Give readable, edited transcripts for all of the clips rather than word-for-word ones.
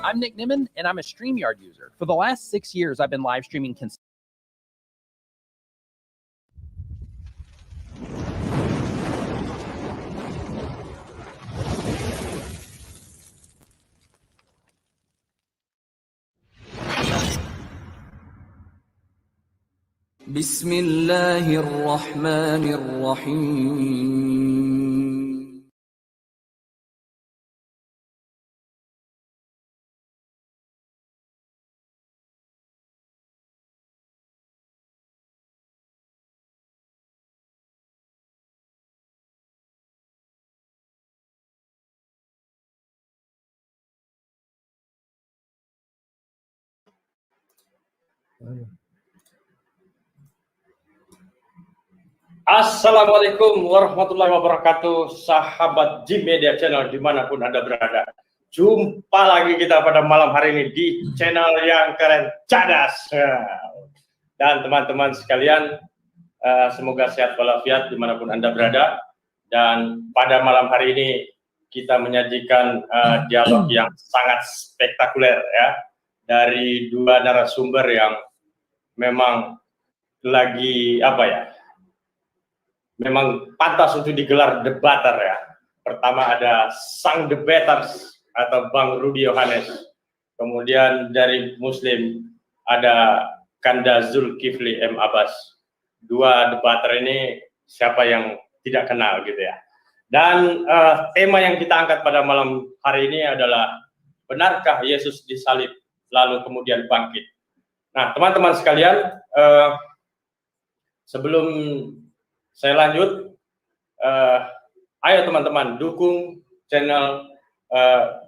I'm Nick Nimmin, and I'm a StreamYard user. For the last 6 years, I've been live streaming Bismillahirrahmanirrahim. Assalamualaikum warahmatullahi wabarakatuh, sahabat Jim Media Channel dimanapun Anda berada. Jumpa lagi kita pada malam hari ini di channel yang keren, Cadas. Dan teman-teman sekalian, semoga sehat walafiat dimanapun Anda berada. Dan pada malam hari ini kita menyajikan dialog yang sangat spektakuler ya, dari dua narasumber yang memang lagi memang pantas untuk digelar debater ya. Pertama ada sang debaters atau Bang Rudy Yohanes. Kemudian dari Muslim ada Kanda Zulkifli M. Abbas. Dua debater ini siapa yang tidak kenal gitu ya. Dan tema yang kita angkat pada malam hari ini adalah benarkah Yesus disalib lalu kemudian bangkit. Nah teman-teman sekalian, sebelum saya lanjut, ayo teman-teman dukung channel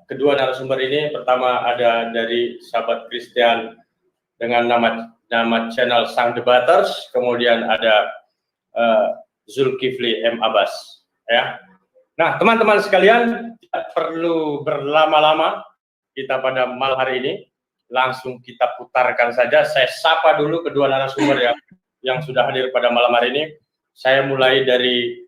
kedua narasumber ini. Pertama ada dari sahabat Christian dengan nama channel Sang Debaters, kemudian ada Zulkifli M. Abbas ya. Nah teman-teman sekalian, tidak perlu berlama-lama kita pada malam hari ini, langsung kita putarkan saja. Saya sapa dulu kedua narasumber yang sudah hadir pada malam hari ini. Saya mulai dari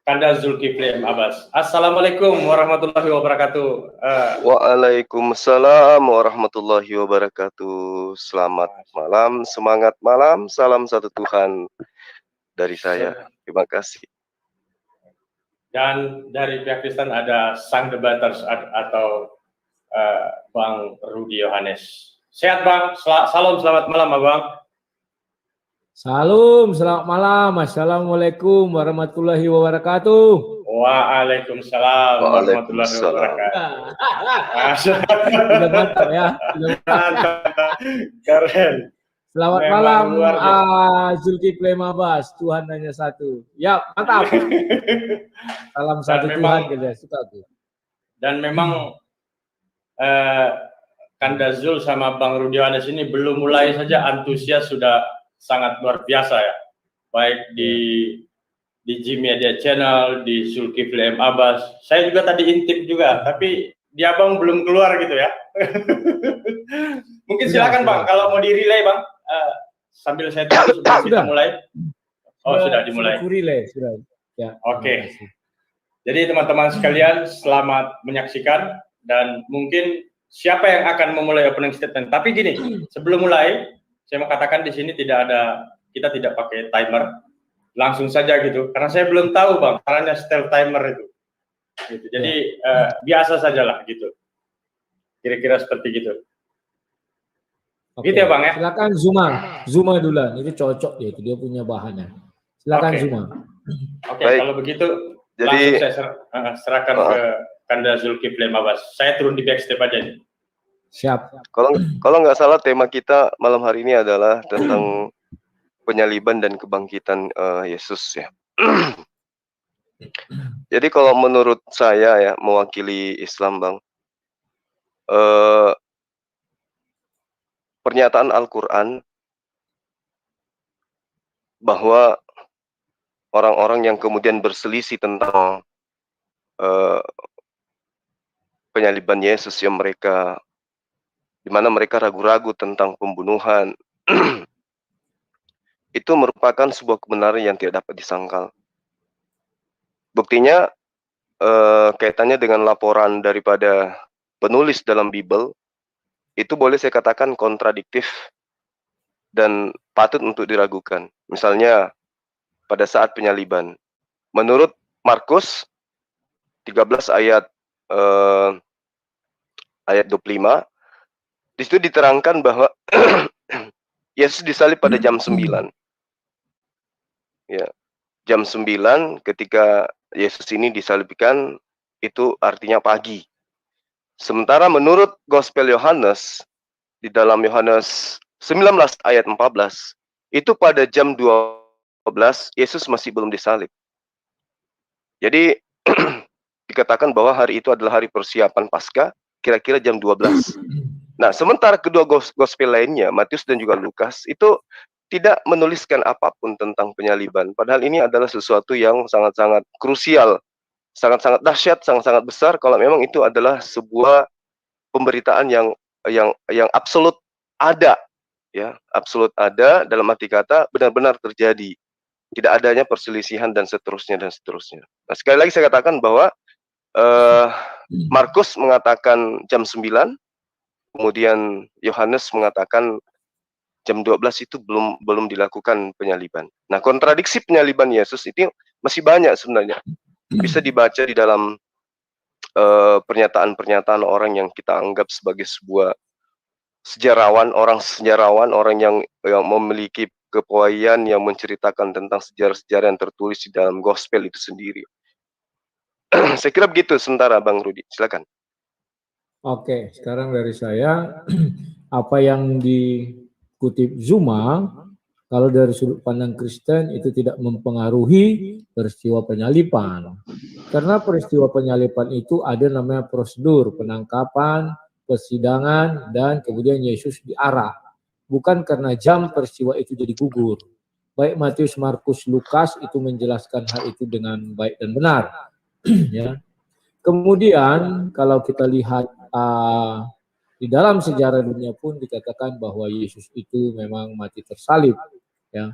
Kanda Zulkifli M. Abbas. Assalamualaikum warahmatullahi wabarakatuh. Waalaikumsalam warahmatullahi wabarakatuh. Selamat malam, semangat malam, salam satu Tuhan dari saya. Terima kasih. Dan dari pihak Kristen ada Sang Debaters atau Bang Rudy Yohanes. Sehat Bang, salam selamat malam Abang. Salam, selamat malam. Assalamualaikum warahmatullahi wabarakatuh. Waalaikumsalam warahmatullahi wabarakatuh. Sudah mantap ya. Keren. Selamat malam, Zulkifli M. Abbas. Tuhan hanya satu. Ya, mantap. Salam satu Tuhan, kita suka tuh. Dan memang Kanda Zul sama Bang Rudy Yohanes ini belum mulai saja antusias sudah sangat luar biasa ya, baik di Jim Media Channel, di Zulkifli M. Abbas. Saya juga tadi intip juga, tapi di Abang belum keluar gitu ya. Mungkin silakan Bang, kalau mau di-relay Bang, sambil saya tunggu sebelum kita mulai. Oh sudah dimulai. Sudah. Ya. Oke. Jadi teman-teman sekalian, selamat menyaksikan, dan mungkin siapa yang akan memulai opening statement. Tapi gini, sebelum mulai, saya mau katakan di sini kita tidak pakai timer, langsung saja gitu. Karena saya belum tahu Bang, caranya setel timer itu. Gitu. Jadi biasa sajalah gitu. Kira-kira seperti gitu. Oke. Gitu ya Bang ya. Silakan Zuma dulu. Itu cocok dia punya bahannya. Silakan Zuma. Oke, kalau begitu jadi langsung saya serahkan ke Kanda Zulkifli M. Abbas. Saya turun di backstep aja nih. Siap. Kalau nggak salah tema kita malam hari ini adalah tentang penyaliban dan kebangkitan Yesus ya. Jadi kalau menurut saya ya, mewakili Islam Bang, pernyataan Al-Quran bahwa orang-orang yang kemudian berselisih tentang penyaliban Yesus yang di mana mereka ragu-ragu tentang pembunuhan, itu merupakan sebuah kebenaran yang tidak dapat disangkal. Buktinya kaitannya dengan laporan daripada penulis dalam Bible, itu boleh saya katakan kontradiktif dan patut untuk diragukan. Misalnya pada saat penyaliban, menurut Markus 13 ayat 25, di situ diterangkan bahwa Yesus disalib pada jam 9. Ya, jam 9 ketika Yesus ini disalibkan itu artinya pagi. Sementara menurut Gospel Yohanes, di dalam Yohanes 19 ayat 14, itu pada jam 12 Yesus masih belum disalib. Jadi dikatakan bahwa hari itu adalah hari persiapan Paskah, kira-kira jam 12. Nah, sementara kedua gospel lainnya, Matius dan juga Lukas, itu tidak menuliskan apapun tentang penyaliban. Padahal ini adalah sesuatu yang sangat-sangat krusial, sangat-sangat dahsyat, sangat-sangat besar kalau memang itu adalah sebuah pemberitaan yang absolut ada, ya, absolut ada dalam arti kata benar-benar terjadi. Tidak adanya perselisihan dan seterusnya dan seterusnya. Nah, sekali lagi saya katakan bahwa Markus mengatakan jam 9, kemudian Yohanes mengatakan jam 12 itu belum dilakukan penyaliban. Nah, kontradiksi penyaliban Yesus itu masih banyak sebenarnya. Bisa dibaca di dalam pernyataan-pernyataan orang yang kita anggap sebagai sebuah sejarawan, orang yang memiliki kepoian yang menceritakan tentang sejarah-sejarah yang tertulis di dalam gospel itu sendiri. Saya kira begitu sementara Bang Rudi, silakan. Oke, sekarang dari saya apa yang dikutip Zuma, kalau dari sudut pandang Kristen itu tidak mempengaruhi peristiwa penyaliban. Karena peristiwa penyaliban itu ada namanya prosedur penangkapan, persidangan, dan kemudian Yesus diarak. Bukan karena jam peristiwa itu jadi gugur. Baik Matius, Markus, Lukas itu menjelaskan hal itu dengan baik dan benar. Ya. Kemudian kalau kita lihat di dalam sejarah dunia pun dikatakan bahwa Yesus itu memang mati tersalib, ya.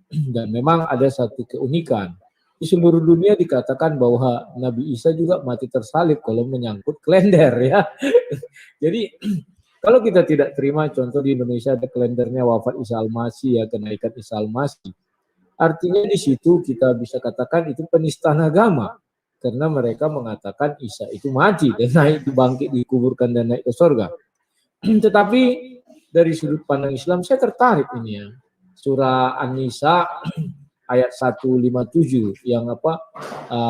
Dan memang ada satu keunikan. Di seluruh dunia dikatakan bahwa Nabi Isa juga mati tersalib kalau menyangkut kalender, ya. Jadi kalau kita tidak terima contoh di Indonesia ada kalendernya wafat Isa Al-Masih, ya, kenaikan Isa Al-Masih. Artinya di situ kita bisa katakan itu penistaan agama. Karena mereka mengatakan Isa itu mati dan naik, dibangkit, dikuburkan dan naik ke surga. Tetapi dari sudut pandang Islam saya tertarik ini, ya. Surah An-Nisa ayat 157 yang apa?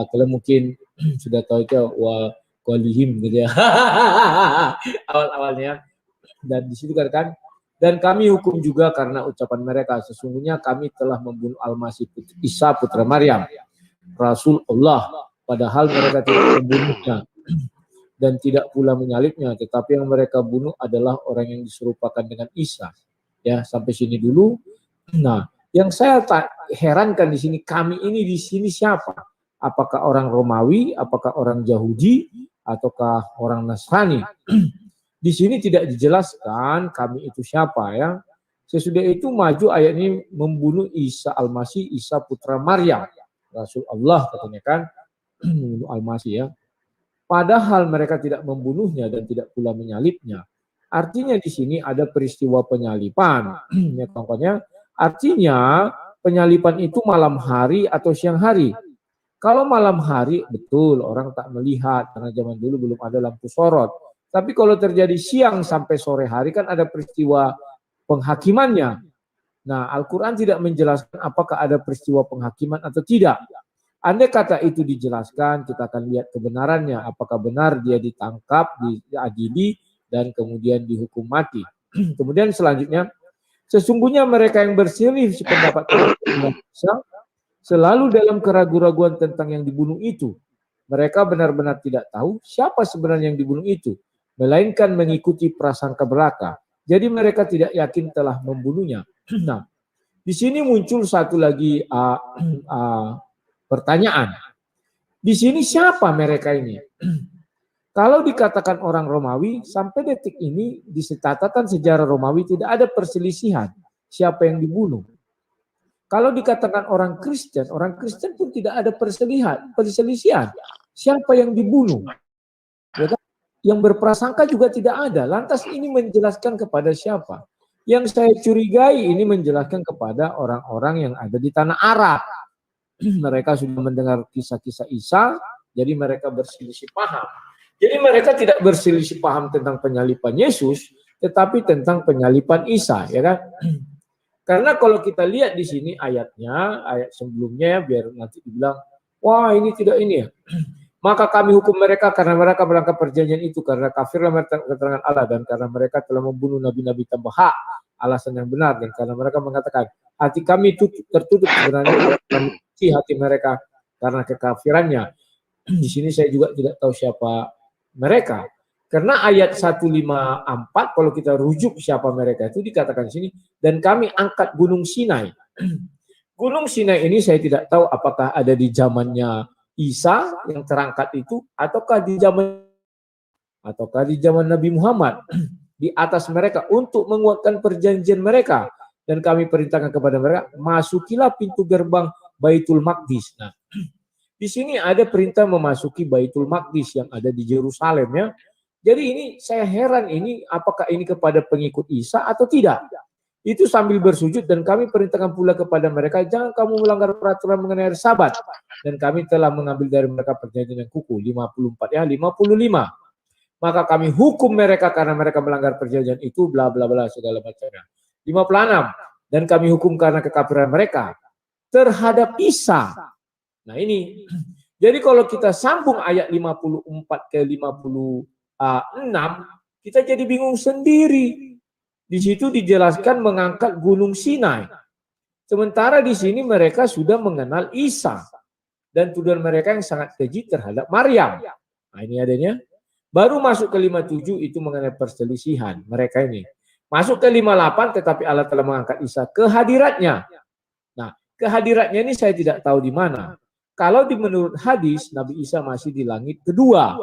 Kalian mungkin sudah tahu itu wa qalihim gitu ya. Awal-awalnya. Dan di situ kan dan kami hukum juga karena ucapan mereka sesungguhnya kami telah membunuh Al-Masih Isa putra Maryam, Rasul Allah, padahal mereka tidak membunuhnya dan tidak pula menyalibnya, tetapi yang mereka bunuh adalah orang yang diserupakan dengan Isa. Ya, sampai sini dulu. Nah, yang saya herankan di sini, kami ini di sini siapa? Apakah orang Romawi, apakah orang Yahudi, ataukah orang Nasrani? Di sini tidak dijelaskan kami itu siapa, ya. Sesudah itu maju ayat ini membunuh Isa Al-Masih, Isa putra Maryam, Rasul Allah katanya kan, membunuh Al-Masih, ya. Padahal mereka tidak membunuhnya dan tidak pula menyalibnya. Artinya di sini ada peristiwa penyaliban. Ya, contohnya, artinya penyaliban itu malam hari atau siang hari. Kalau malam hari betul orang tak melihat karena zaman dulu belum ada lampu sorot. Tapi kalau terjadi siang sampai sore hari kan ada peristiwa penghakimannya. Nah, Al-Quran tidak menjelaskan apakah ada peristiwa penghakiman atau tidak. Andai kata itu dijelaskan, kita akan lihat kebenarannya. Apakah benar dia ditangkap, diadili, dan kemudian dihukum mati. Kemudian selanjutnya, sesungguhnya mereka yang berselisih sependapat selalu dalam keraguan-raguan tentang yang dibunuh itu. Mereka benar-benar tidak tahu siapa sebenarnya yang dibunuh itu, melainkan mengikuti prasangka belaka. Jadi mereka tidak yakin telah membunuhnya. Nah, di sini muncul satu lagi pertanyaan. Di sini siapa mereka ini? Kalau dikatakan orang Romawi, sampai detik ini di catatan sejarah Romawi tidak ada perselisihan siapa yang dibunuh. Kalau dikatakan orang Kristen pun tidak ada perselisihan. Siapa yang dibunuh? Ya kan? Yang berprasangka juga tidak ada. Lantas ini menjelaskan kepada siapa? Yang saya curigai ini menjelaskan kepada orang-orang yang ada di tanah Arab. Mereka sudah mendengar kisah-kisah Isa, jadi mereka berselisih paham. Jadi mereka tidak berselisih paham tentang penyalipan Yesus, tetapi tentang penyalipan Isa, ya kan? Karena kalau kita lihat di sini ayatnya, ayat sebelumnya, biar nanti dibilang, wah ini tidak ini ya. Maka kami hukum mereka karena mereka melanggar perjanjian itu, karena kafirlah keterangan Allah, dan karena mereka telah membunuh nabi-nabi tanpa hak, alasan yang benar, dan karena mereka mengatakan hati kami tertutup, sebenarnya hati mereka karena kekafirannya. Di sini saya juga tidak tahu siapa mereka. Karena ayat 154 kalau kita rujuk siapa mereka itu dikatakan di sini, dan kami angkat Gunung Sinai. Gunung Sinai ini saya tidak tahu apakah ada di zamannya Isa yang terangkat itu, ataukah di zaman Nabi Muhammad di atas mereka untuk menguatkan perjanjian mereka. Dan kami perintahkan kepada mereka, masukilah pintu gerbang Baitul Maqdis. Nah, di sini ada perintah memasuki Baitul Maqdis yang ada di Yerusalem ya. Jadi ini saya heran, ini apakah ini kepada pengikut Isa atau tidak? Itu sambil bersujud, dan kami perintahkan pula kepada mereka, jangan kamu melanggar peraturan mengenai hari Sabat, dan kami telah mengambil dari mereka perjanjian yang kukuh. 54 ya, 55. Maka kami hukum mereka karena mereka melanggar perjanjian itu, bla bla bla segala macamnya. 56. Dan kami hukum karena kekafiran mereka terhadap Isa. Nah ini, jadi kalau kita sambung ayat 54 ke 56, kita jadi bingung sendiri. Di situ dijelaskan mengangkat Gunung Sinai. Sementara di sini mereka sudah mengenal Isa. Dan tuduhan mereka yang sangat keji terhadap Maryam. Nah ini adanya. Baru masuk ke 57 itu mengenai perselisihan mereka ini. Masuk ke 58 tetapi Allah telah mengangkat Isa ke hadiratnya. Nah kehadiratnya ini saya tidak tahu di mana. Kalau menurut hadis, Nabi Isa masih di langit kedua.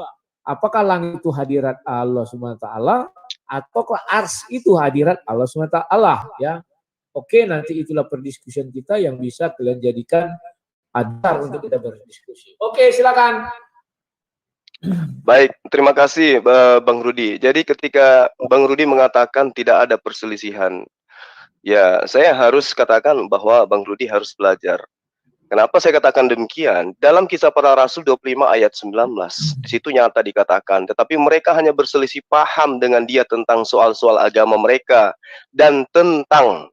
Apakah langit itu hadirat Allah SWT ataukah ars itu hadirat Allah SWT ya? Oke, nanti itulah perdiskusian kita yang bisa kalian jadikan adar untuk kita berdiskusi. Oke, silakan. Baik, terima kasih Bang Rudi. Jadi ketika Bang Rudi mengatakan tidak ada perselisihan, ya saya harus katakan bahwa Bang Rudi harus belajar. Kenapa saya katakan demikian? Dalam Kisah Para Rasul 25 ayat 19, di situ nyata dikatakan, tetapi mereka hanya berselisih paham dengan dia tentang soal-soal agama mereka dan tentang,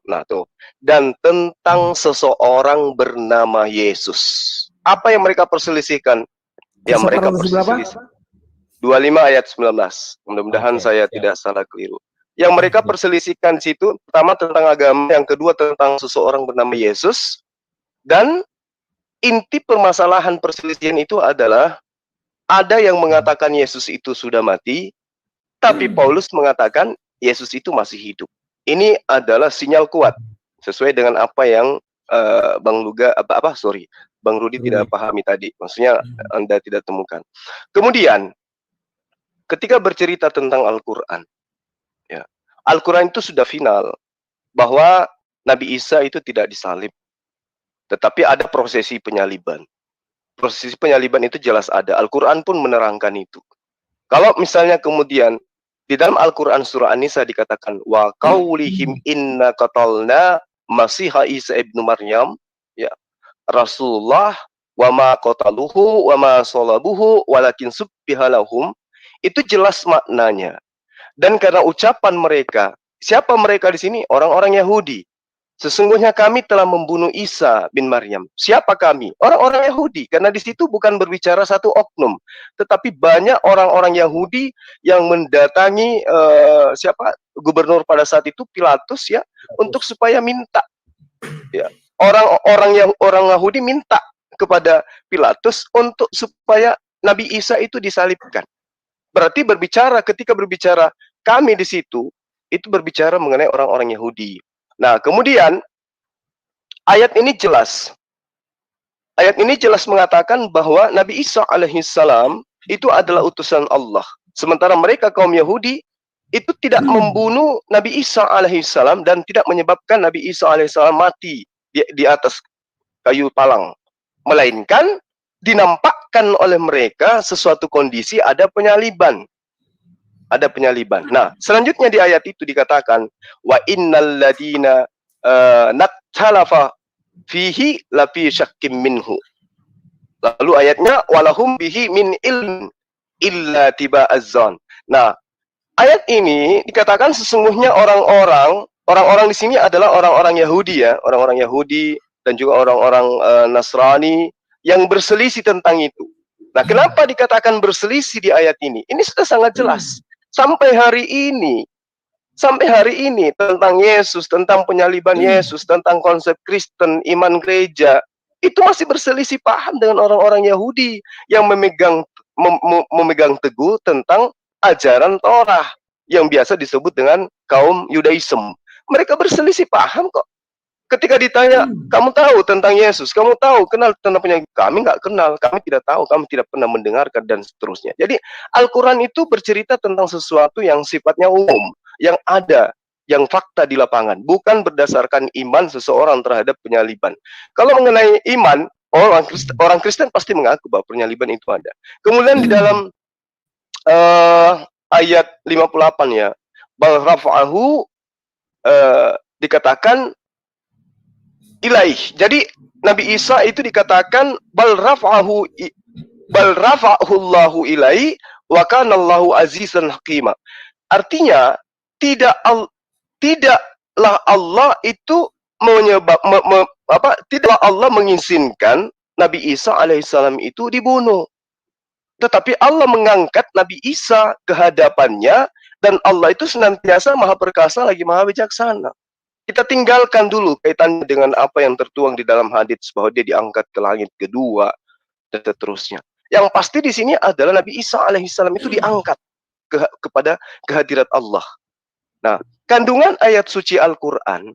dan tentang seseorang bernama Yesus. Apa yang mereka perselisihkan? Ya mereka perselisih. 25 ayat 19. Mudah-mudahan saya tidak salah keliru. Yang mereka perselisihkan di situ, pertama tentang agama, yang kedua tentang seseorang bernama Yesus, dan inti permasalahan perselisihan itu adalah ada yang mengatakan Yesus itu sudah mati, tapi Paulus mengatakan Yesus itu masih hidup. Ini adalah sinyal kuat sesuai dengan apa yang Bang Rudi tidak pahami tadi. Maksudnya Anda tidak temukan. Kemudian ketika bercerita tentang Al-Quran, ya, Al-Quran itu sudah final bahwa Nabi Isa itu tidak disalib. Tetapi ada prosesi penyaliban. Prosesi penyaliban itu jelas ada. Al-Quran pun menerangkan itu. Kalau misalnya kemudian di dalam Al-Quran surah An-Nisa dikatakan wa qaulihim inna qatalna Masiha Isa ibnu Maryam, ya, Rasulullah wa ma qataluhu wa ma salabuhu walakin subbiha lahum, itu jelas maknanya. Dan karena ucapan mereka, siapa mereka di sini? Orang-orang Yahudi. Sesungguhnya kami telah membunuh Isa bin Maryam. Siapa kami? Orang-orang Yahudi. Karena di situ bukan berbicara satu oknum, tetapi banyak orang-orang Yahudi yang mendatangi gubernur pada saat itu Pilatus ya, untuk supaya minta. Ya, orang Yahudi minta kepada Pilatus untuk supaya Nabi Isa itu disalibkan. Berarti ketika berbicara kami di situ, itu berbicara mengenai orang-orang Yahudi. Nah, kemudian ayat ini jelas. Ayat ini jelas mengatakan bahwa Nabi Isa alaihissalam itu adalah utusan Allah. Sementara mereka kaum Yahudi itu tidak membunuh Nabi Isa alaihissalam dan tidak menyebabkan Nabi Isa alaihissalam mati. di atas kayu palang, melainkan dinampakkan oleh mereka sesuatu kondisi ada penyaliban. Ada penyaliban. Nah, selanjutnya di ayat itu dikatakan wa innal ladina naktalafa fihi lafi syakkim minhu. Lalu ayatnya walahum bihi min ilm illa tiba azzan. Nah, ayat ini dikatakan sesungguhnya orang-orang di sini adalah orang-orang Yahudi ya, orang-orang Yahudi dan juga orang-orang Nasrani yang berselisih tentang itu. Nah, kenapa dikatakan berselisih di ayat ini? Ini sudah sangat jelas. Sampai hari ini tentang Yesus, tentang penyaliban Yesus, tentang konsep Kristen, iman gereja, itu masih berselisih paham dengan orang-orang Yahudi yang memegang teguh tentang ajaran Torah yang biasa disebut dengan kaum Yudaism. Mereka berselisih paham kok. Ketika ditanya, kamu tahu tentang Yesus, kamu tahu kenal tentang penyakit, kami nggak kenal, kami tidak tahu, kami tidak pernah mendengarkan dan seterusnya. Jadi Al-Quran itu bercerita tentang sesuatu yang sifatnya umum, yang ada, yang fakta di lapangan, bukan berdasarkan iman seseorang terhadap penyaliban. Kalau mengenai iman, orang Kristen pasti mengaku bahwa penyaliban itu ada. Kemudian di dalam ayat 58 ya, bal rafa'ahu dikatakan ilaih. Jadi Nabi Isa itu dikatakan bal rafa'ahu Allahu ilaih wa kana Allahu azizan hakima. Artinya tidaklah Allah itu tidaklah Allah mengizinkan Nabi Isa alaihissalam itu dibunuh. Tetapi Allah mengangkat Nabi Isa ke hadapannya dan Allah itu senantiasa maha perkasa lagi maha bijaksana. Kita tinggalkan dulu kaitannya dengan apa yang tertuang di dalam hadits bahwa dia diangkat ke langit kedua dan seterusnya. Yang pasti di sini adalah Nabi Isa alaihissalam itu diangkat kepada kehadirat Allah. Nah, kandungan ayat suci Al-Quran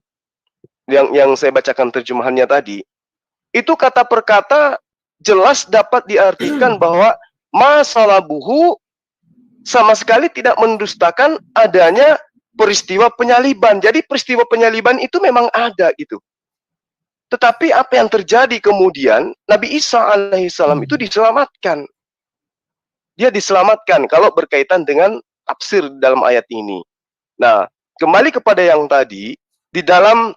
yang saya bacakan terjemahannya tadi, itu kata per kata jelas dapat diartikan bahwa masalabuhu sama sekali tidak mendustakan adanya peristiwa penyaliban. Jadi peristiwa penyaliban itu memang ada gitu. Tetapi apa yang terjadi kemudian, Nabi Isa alaihissalam itu diselamatkan. Dia diselamatkan kalau berkaitan dengan tafsir dalam ayat ini. Nah, kembali kepada yang tadi, di dalam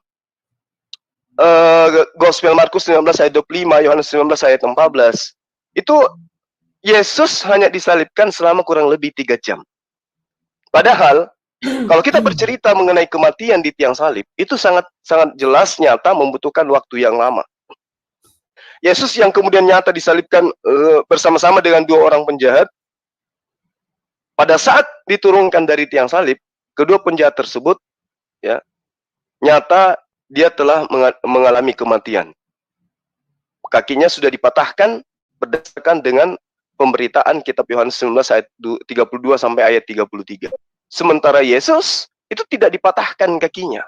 Gospel Markus 19 ayat 25, Yohanes 19 ayat 14, itu Yesus hanya disalibkan selama kurang lebih 3 jam. Padahal, kalau kita bercerita mengenai kematian di tiang salib, itu sangat jelas nyata membutuhkan waktu yang lama. Yesus yang kemudian nyata disalibkan bersama-sama dengan 2 orang penjahat, pada saat diturunkan dari tiang salib, kedua penjahat tersebut ya nyata dia telah mengalami kematian. Kakinya sudah dipatahkan berdasarkan dengan pemberitaan kitab Yohanes 19 ayat 32 sampai ayat 33. Sementara Yesus itu tidak dipatahkan kakinya.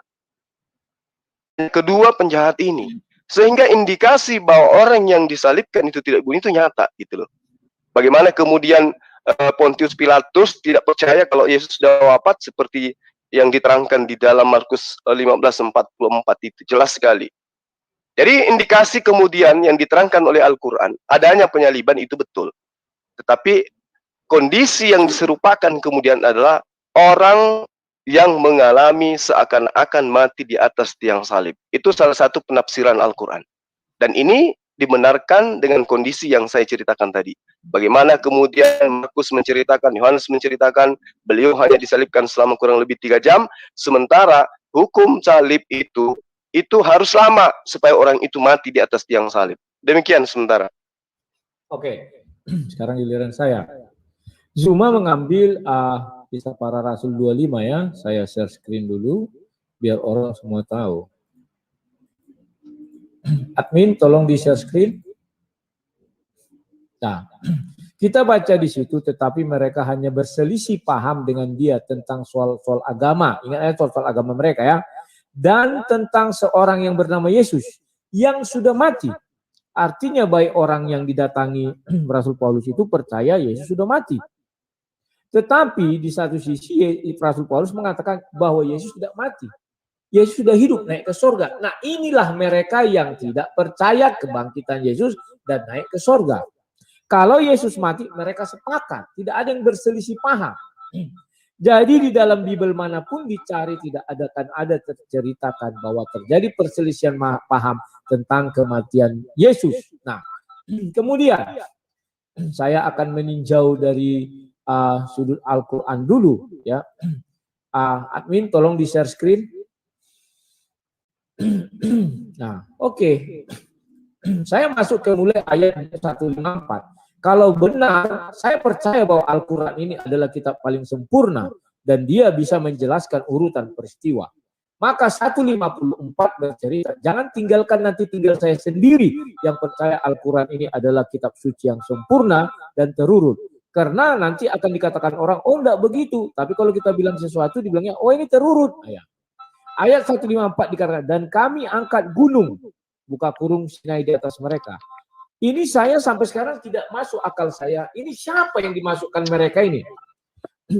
Kedua penjahat ini, sehingga indikasi bahwa orang yang disalibkan itu tidak bunuh itu nyata gitu loh. Bagaimana kemudian Pontius Pilatus tidak percaya kalau Yesus sudah wafat seperti yang diterangkan di dalam Markus 15:44 itu jelas sekali. Jadi indikasi kemudian yang diterangkan oleh Al-Quran adanya penyaliban itu betul. Tetapi kondisi yang diserupakan kemudian adalah orang yang mengalami seakan-akan mati di atas tiang salib. Itu salah satu penafsiran Al-Quran. Dan ini dibenarkan dengan kondisi yang saya ceritakan tadi. Bagaimana kemudian Markus menceritakan, Yohanes menceritakan, beliau hanya disalibkan selama kurang lebih 3 jam, sementara hukum salib itu harus lama supaya orang itu mati di atas tiang salib. Demikian sementara. Oke, sekarang giliran saya. Zuma mengambil Kisah Para Rasul 25 ya. Saya share screen dulu biar orang semua tahu. Admin tolong di share screen. Nah, kita baca di situ tetapi mereka hanya berselisih paham dengan dia tentang soal-soal agama. Ingat soal-soal agama mereka ya. Dan tentang seorang yang bernama Yesus yang sudah mati. Artinya baik orang yang didatangi Rasul Paulus itu percaya Yesus sudah mati. Tetapi di satu sisi Rasul Paulus mengatakan bahwa Yesus tidak mati. Yesus sudah hidup naik ke surga. Nah, inilah mereka yang tidak percaya kebangkitan Yesus dan naik ke surga. Kalau Yesus mati, mereka sepakat, tidak ada yang berselisih paham. Jadi di dalam Bible manapun dicari tidak akan ada terceritakan bahwa terjadi perselisihan paham tentang kematian Yesus. Nah, kemudian saya akan meninjau dari sudut Al-Quran dulu, ya. Admin, tolong di share screen. Nah, oke. Saya masuk ke mulai ayat 154. Kalau benar, saya percaya bahwa Al-Quran ini adalah kitab paling sempurna dan dia bisa menjelaskan urutan peristiwa. Maka 154 bercerita, jangan tinggalkan nanti tinggal saya sendiri yang percaya Al-Quran ini adalah kitab suci yang sempurna dan terurut. Karena nanti akan dikatakan orang, oh enggak begitu. Tapi kalau kita bilang sesuatu, dibilangnya, oh ini terurut. Ayat 154 dikatakan, dan kami angkat gunung, buka kurung Sinai di atas mereka. Ini saya sampai sekarang tidak masuk akal saya. Ini siapa yang dimasukkan mereka ini?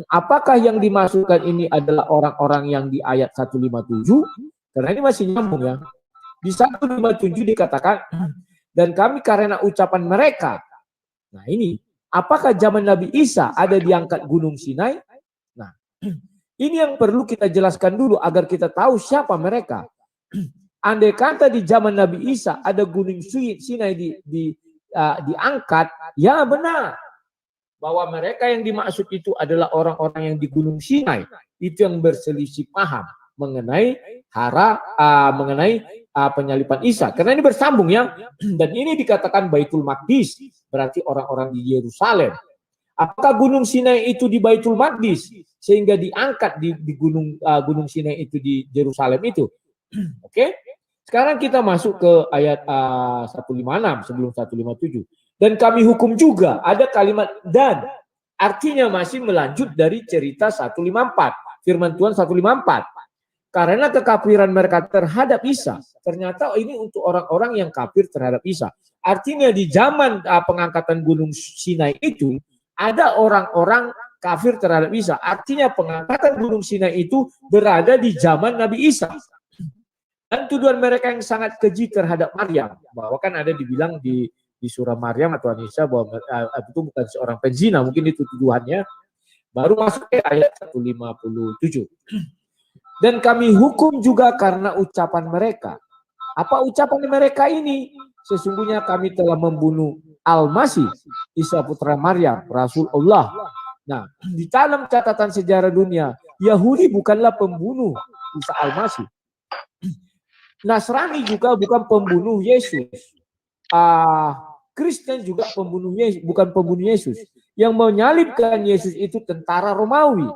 Apakah yang dimasukkan ini adalah orang-orang yang di ayat 157? Karena ini masih nyambung ya. Di 157 dikatakan, dan kami karena ucapan mereka. Nah ini, apakah zaman Nabi Isa ada diangkat gunung Sinai? Nah, ini yang perlu kita jelaskan dulu agar kita tahu siapa mereka. Andai kata di zaman Nabi Isa ada gunung Sinai diangkat, ya benar. Bahwa mereka yang dimaksud itu adalah orang-orang yang di gunung Sinai. Itu yang berselisih paham mengenai penyaliban Isa. Karena ini bersambung ya. Dan ini dikatakan Baitul Maqdis. Berarti orang-orang di Yerusalem. Apakah gunung Sinai itu di Baitul Maqdis? Sehingga diangkat di gunung Sinai itu di Yerusalem itu. Oke? Sekarang kita masuk ke ayat 156 sebelum 157. Dan kami hukum juga, ada kalimat dan. Artinya masih melanjut dari cerita 154. Firman Tuhan 154. Karena kekafiran mereka terhadap Isa. Ternyata ini untuk orang-orang yang kafir terhadap Isa. Artinya di zaman pengangkatan gunung Sinai itu, ada orang-orang kafir terhadap Isa. Artinya pengangkatan gunung Sinai itu berada di zaman Nabi Isa. Dan tuduhan mereka yang sangat keji terhadap Maryam. Bahwa kan ada dibilang di surah Maryam atau Anissa bahwa itu bukan seorang penzina. Mungkin itu tuduhannya. Baru masuk ke ayat 157. Dan kami hukum juga karena ucapan mereka. Apa ucapan mereka ini? Sesungguhnya kami telah membunuh Al-Masih, Isa putra Maryam, Rasul Allah. Nah, di dalam catatan sejarah dunia, Yahudi bukanlah pembunuh Isa Al-Masih. Nasrani juga bukan pembunuh Yesus. Kristen juga pembunuh Yesus, bukan pembunuh Yesus. Yang menyalibkan Yesus itu tentara Romawi.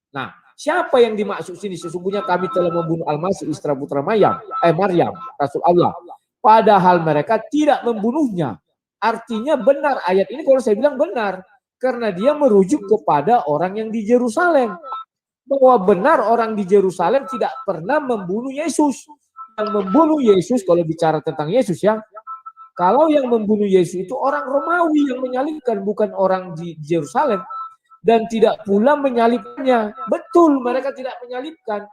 Nah, siapa yang dimaksud sini? Sesungguhnya kami telah membunuh Al-Masih, Isa putra Maryam, Rasul Allah. Padahal mereka tidak membunuhnya. Artinya benar ayat ini kalau saya bilang benar. Karena dia merujuk kepada orang yang di Yerusalem. Bahwa benar orang di Yerusalem tidak pernah membunuh Yesus. Yang membunuh Yesus, kalau bicara tentang Yesus ya, kalau yang membunuh Yesus itu orang Romawi yang menyalibkan, bukan orang di Yerusalem. Dan tidak pula menyalibkannya. Betul, mereka tidak menyalibkan.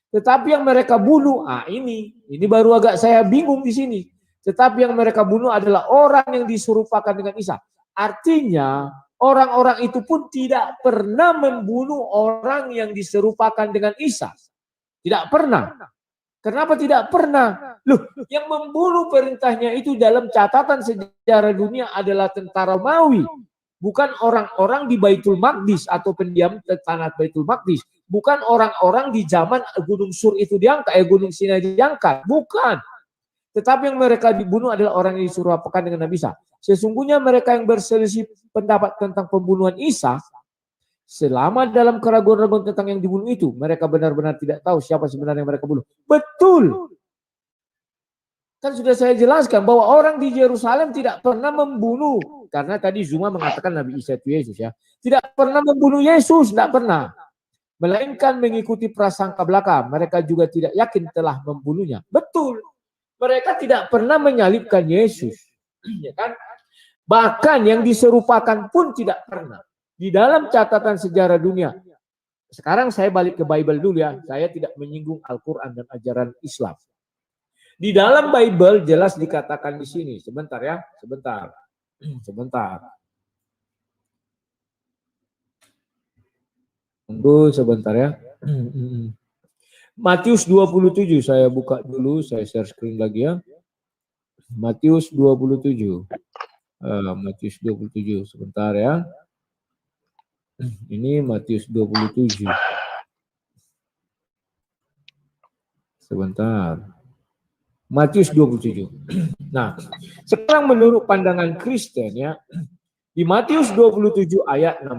Tetapi yang mereka bunuh, ini baru agak saya bingung di sini. Tetapi yang mereka bunuh adalah orang yang diserupakan dengan Isa. Artinya, orang-orang itu pun tidak pernah membunuh orang yang diserupakan dengan Isa. Tidak pernah. Kenapa tidak pernah? Loh, yang membunuh perintahnya itu dalam catatan sejarah dunia adalah tentara Romawi. Bukan orang-orang di Baitul Maqdis atau pendiam tanah Baitul Maqdis. Bukan orang-orang di zaman Gunung Sur itu diangkat, Gunung Sinai diangkat. Bukan. Tetapi yang mereka dibunuh adalah orang yang diserupakan dengan Nabi Isa. Sesungguhnya mereka yang berselisih pendapat tentang pembunuhan Isa, selama dalam keraguan-raguan tentang yang dibunuh itu, mereka benar-benar tidak tahu siapa sebenarnya yang mereka bunuh. Betul. Kan sudah saya jelaskan bahwa orang di Yerusalem tidak pernah membunuh. Karena tadi Zuma mengatakan Nabi Isa itu Yesus ya. Tidak pernah membunuh Yesus, tidak pernah. Melainkan mengikuti prasangka belaka. Mereka juga tidak yakin telah membunuhnya. Betul. Mereka tidak pernah menyalibkan Yesus. Ya kan? Bahkan yang diserupakan pun tidak pernah. Di dalam catatan sejarah dunia, Sekarang saya balik ke Bible dulu ya. Saya tidak menyinggung Al-Quran dan ajaran Islam. Di dalam Bible jelas dikatakan di sini. Sebentar ya, sebentar. Tunggu sebentar ya. Matius 27 saya buka dulu, saya share screen lagi ya. Matius 27. Matius 27 sebentar ya. Ini Matius 27. Sebentar. Matius 27. Nah, sekarang menurut pandangan Kristen ya, di Matius 27 ayat 16.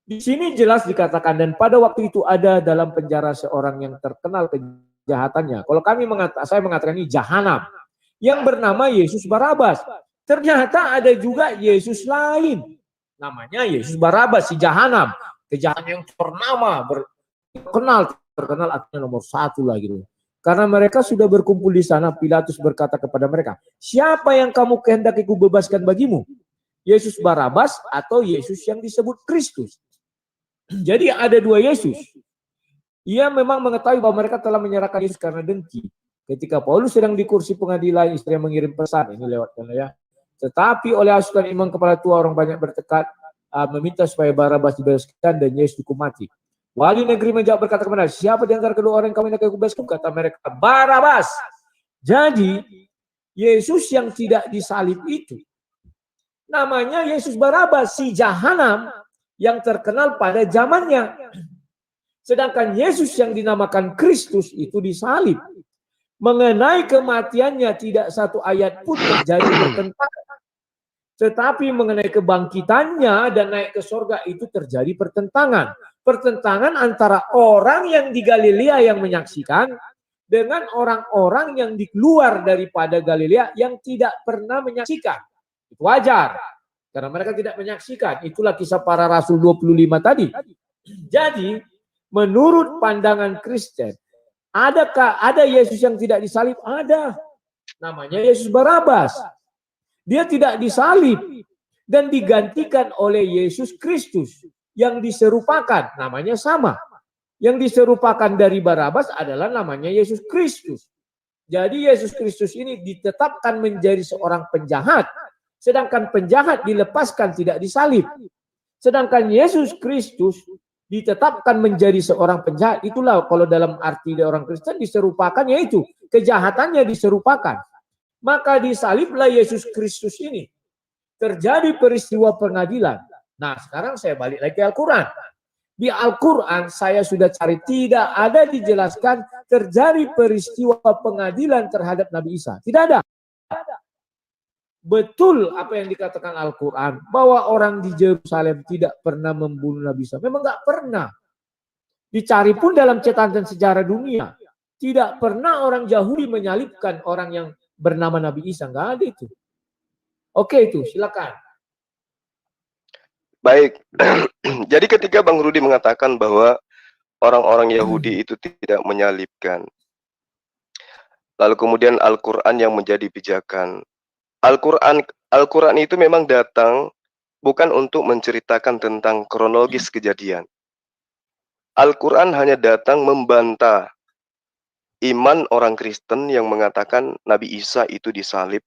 Di sini jelas dikatakan, dan pada waktu itu ada dalam penjara seorang yang terkenal kejahatannya. Kalau saya mengatakan ini jahanam, yang bernama Yesus Barabas. Ternyata ada juga Yesus lain. Namanya Yesus Barabas, si jahanam. Kejahatan yang ternama, terkenal artinya nomor 1 lah gitu. Karena mereka sudah berkumpul di sana, Pilatus berkata kepada mereka, siapa yang kamu kehendaki ku bebaskan bagimu? Yesus Barabas atau Yesus yang disebut Kristus? Jadi ada 2 Yesus. Ia memang mengetahui bahwa mereka telah menyerahkan Yesus karena dengki. Ketika Paulus sedang di kursi pengadilan, istrinya mengirim pesan, ini lewat ya. Tetapi oleh hasutan imam kepala tua orang banyak bertekad meminta supaya Barabas dibebaskan dan Yesus dihukum mati. Wali negeri menjawab berkata kepada, siapa di antara kedua orang yang kami hendak bebaskan? Kata mereka, Barabas. Jadi Yesus yang tidak disalib itu namanya Yesus Barabas, si jahanam yang terkenal pada zamannya. Sedangkan Yesus yang dinamakan Kristus itu disalib. Mengenai kematiannya tidak satu ayat pun terjadi pertentangan. Tetapi mengenai kebangkitannya dan naik ke surga itu terjadi pertentangan. Pertentangan antara orang yang di Galilea yang menyaksikan dengan orang-orang yang di luar daripada Galilea yang tidak pernah menyaksikan. Itu wajar. Karena mereka tidak menyaksikan. Itulah kisah para rasul 25 tadi. Jadi, menurut pandangan Kristen, ada Yesus yang tidak disalib? Ada. Namanya Yesus Barabas. Dia tidak disalib dan digantikan oleh Yesus Kristus yang diserupakan, namanya sama. Yang diserupakan dari Barabas adalah namanya Yesus Kristus. Jadi Yesus Kristus ini ditetapkan menjadi seorang penjahat, sedangkan penjahat dilepaskan tidak disalib. Sedangkan Yesus Kristus ditetapkan menjadi seorang penjahat. Itulah kalau dalam arti orang Kristen diserupakan, yaitu kejahatannya diserupakan. Maka disaliblah Yesus Kristus ini. Terjadi peristiwa pengadilan. Nah, sekarang saya balik lagi ke Al-Quran. Di Al-Quran saya sudah cari, tidak ada dijelaskan terjadi peristiwa pengadilan terhadap Nabi Isa. Tidak ada. Betul apa yang dikatakan Al-Quran, bahwa orang di Yerusalem tidak pernah membunuh Nabi Isa. Memang nggak pernah. Dicari pun dalam catatan sejarah dunia. Tidak pernah orang Yahudi menyalibkan orang yang bernama Nabi Isa. Nggak ada itu. Oke, itu silakan. Baik, jadi ketika Bang Rudi mengatakan bahwa orang-orang Yahudi itu tidak menyalibkan, lalu kemudian Al-Quran yang menjadi pijakan. Al-Quran itu memang datang bukan untuk menceritakan tentang kronologis kejadian. Al-Quran hanya datang membantah iman orang Kristen yang mengatakan Nabi Isa itu disalib,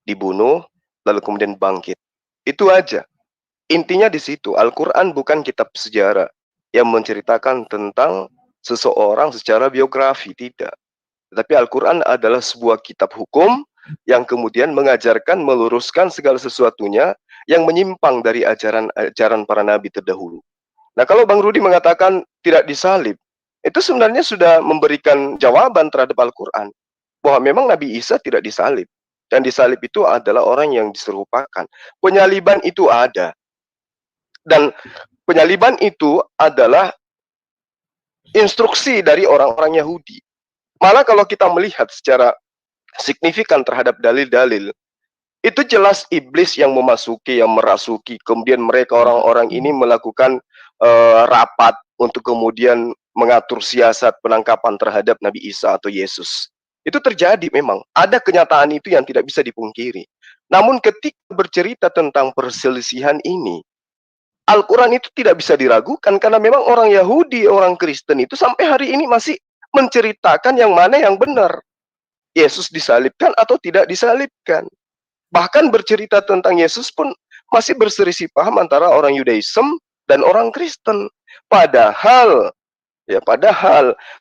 dibunuh, lalu kemudian bangkit. Itu aja. Intinya di situ. Al-Quran bukan kitab sejarah yang menceritakan tentang seseorang secara biografi, tidak. Tetapi Al-Quran adalah sebuah kitab hukum yang kemudian mengajarkan, meluruskan segala sesuatunya yang menyimpang dari ajaran para nabi terdahulu. Nah, kalau Bang Rudi mengatakan tidak disalib, itu sebenarnya sudah memberikan jawaban terhadap Al-Quran. Bahwa memang Nabi Isa tidak disalib. Dan disalib itu adalah orang yang diserupakan. Penyaliban itu ada. Dan penyaliban itu adalah instruksi dari orang-orang Yahudi. Malah kalau kita melihat secara signifikan terhadap dalil-dalil, itu jelas iblis yang memasuki, yang merasuki. Kemudian mereka orang-orang ini melakukan rapat untuk kemudian mengatur siasat penangkapan terhadap Nabi Isa atau Yesus. Itu terjadi memang. Ada kenyataan itu yang tidak bisa dipungkiri. Namun ketika bercerita tentang perselisihan ini, Al-Quran itu tidak bisa diragukan karena memang orang Yahudi, orang Kristen itu sampai hari ini masih menceritakan yang mana yang benar. Yesus disalibkan atau tidak disalibkan. Bahkan bercerita tentang Yesus pun masih berselisih paham antara orang Yudaism dan orang Kristen. Padahal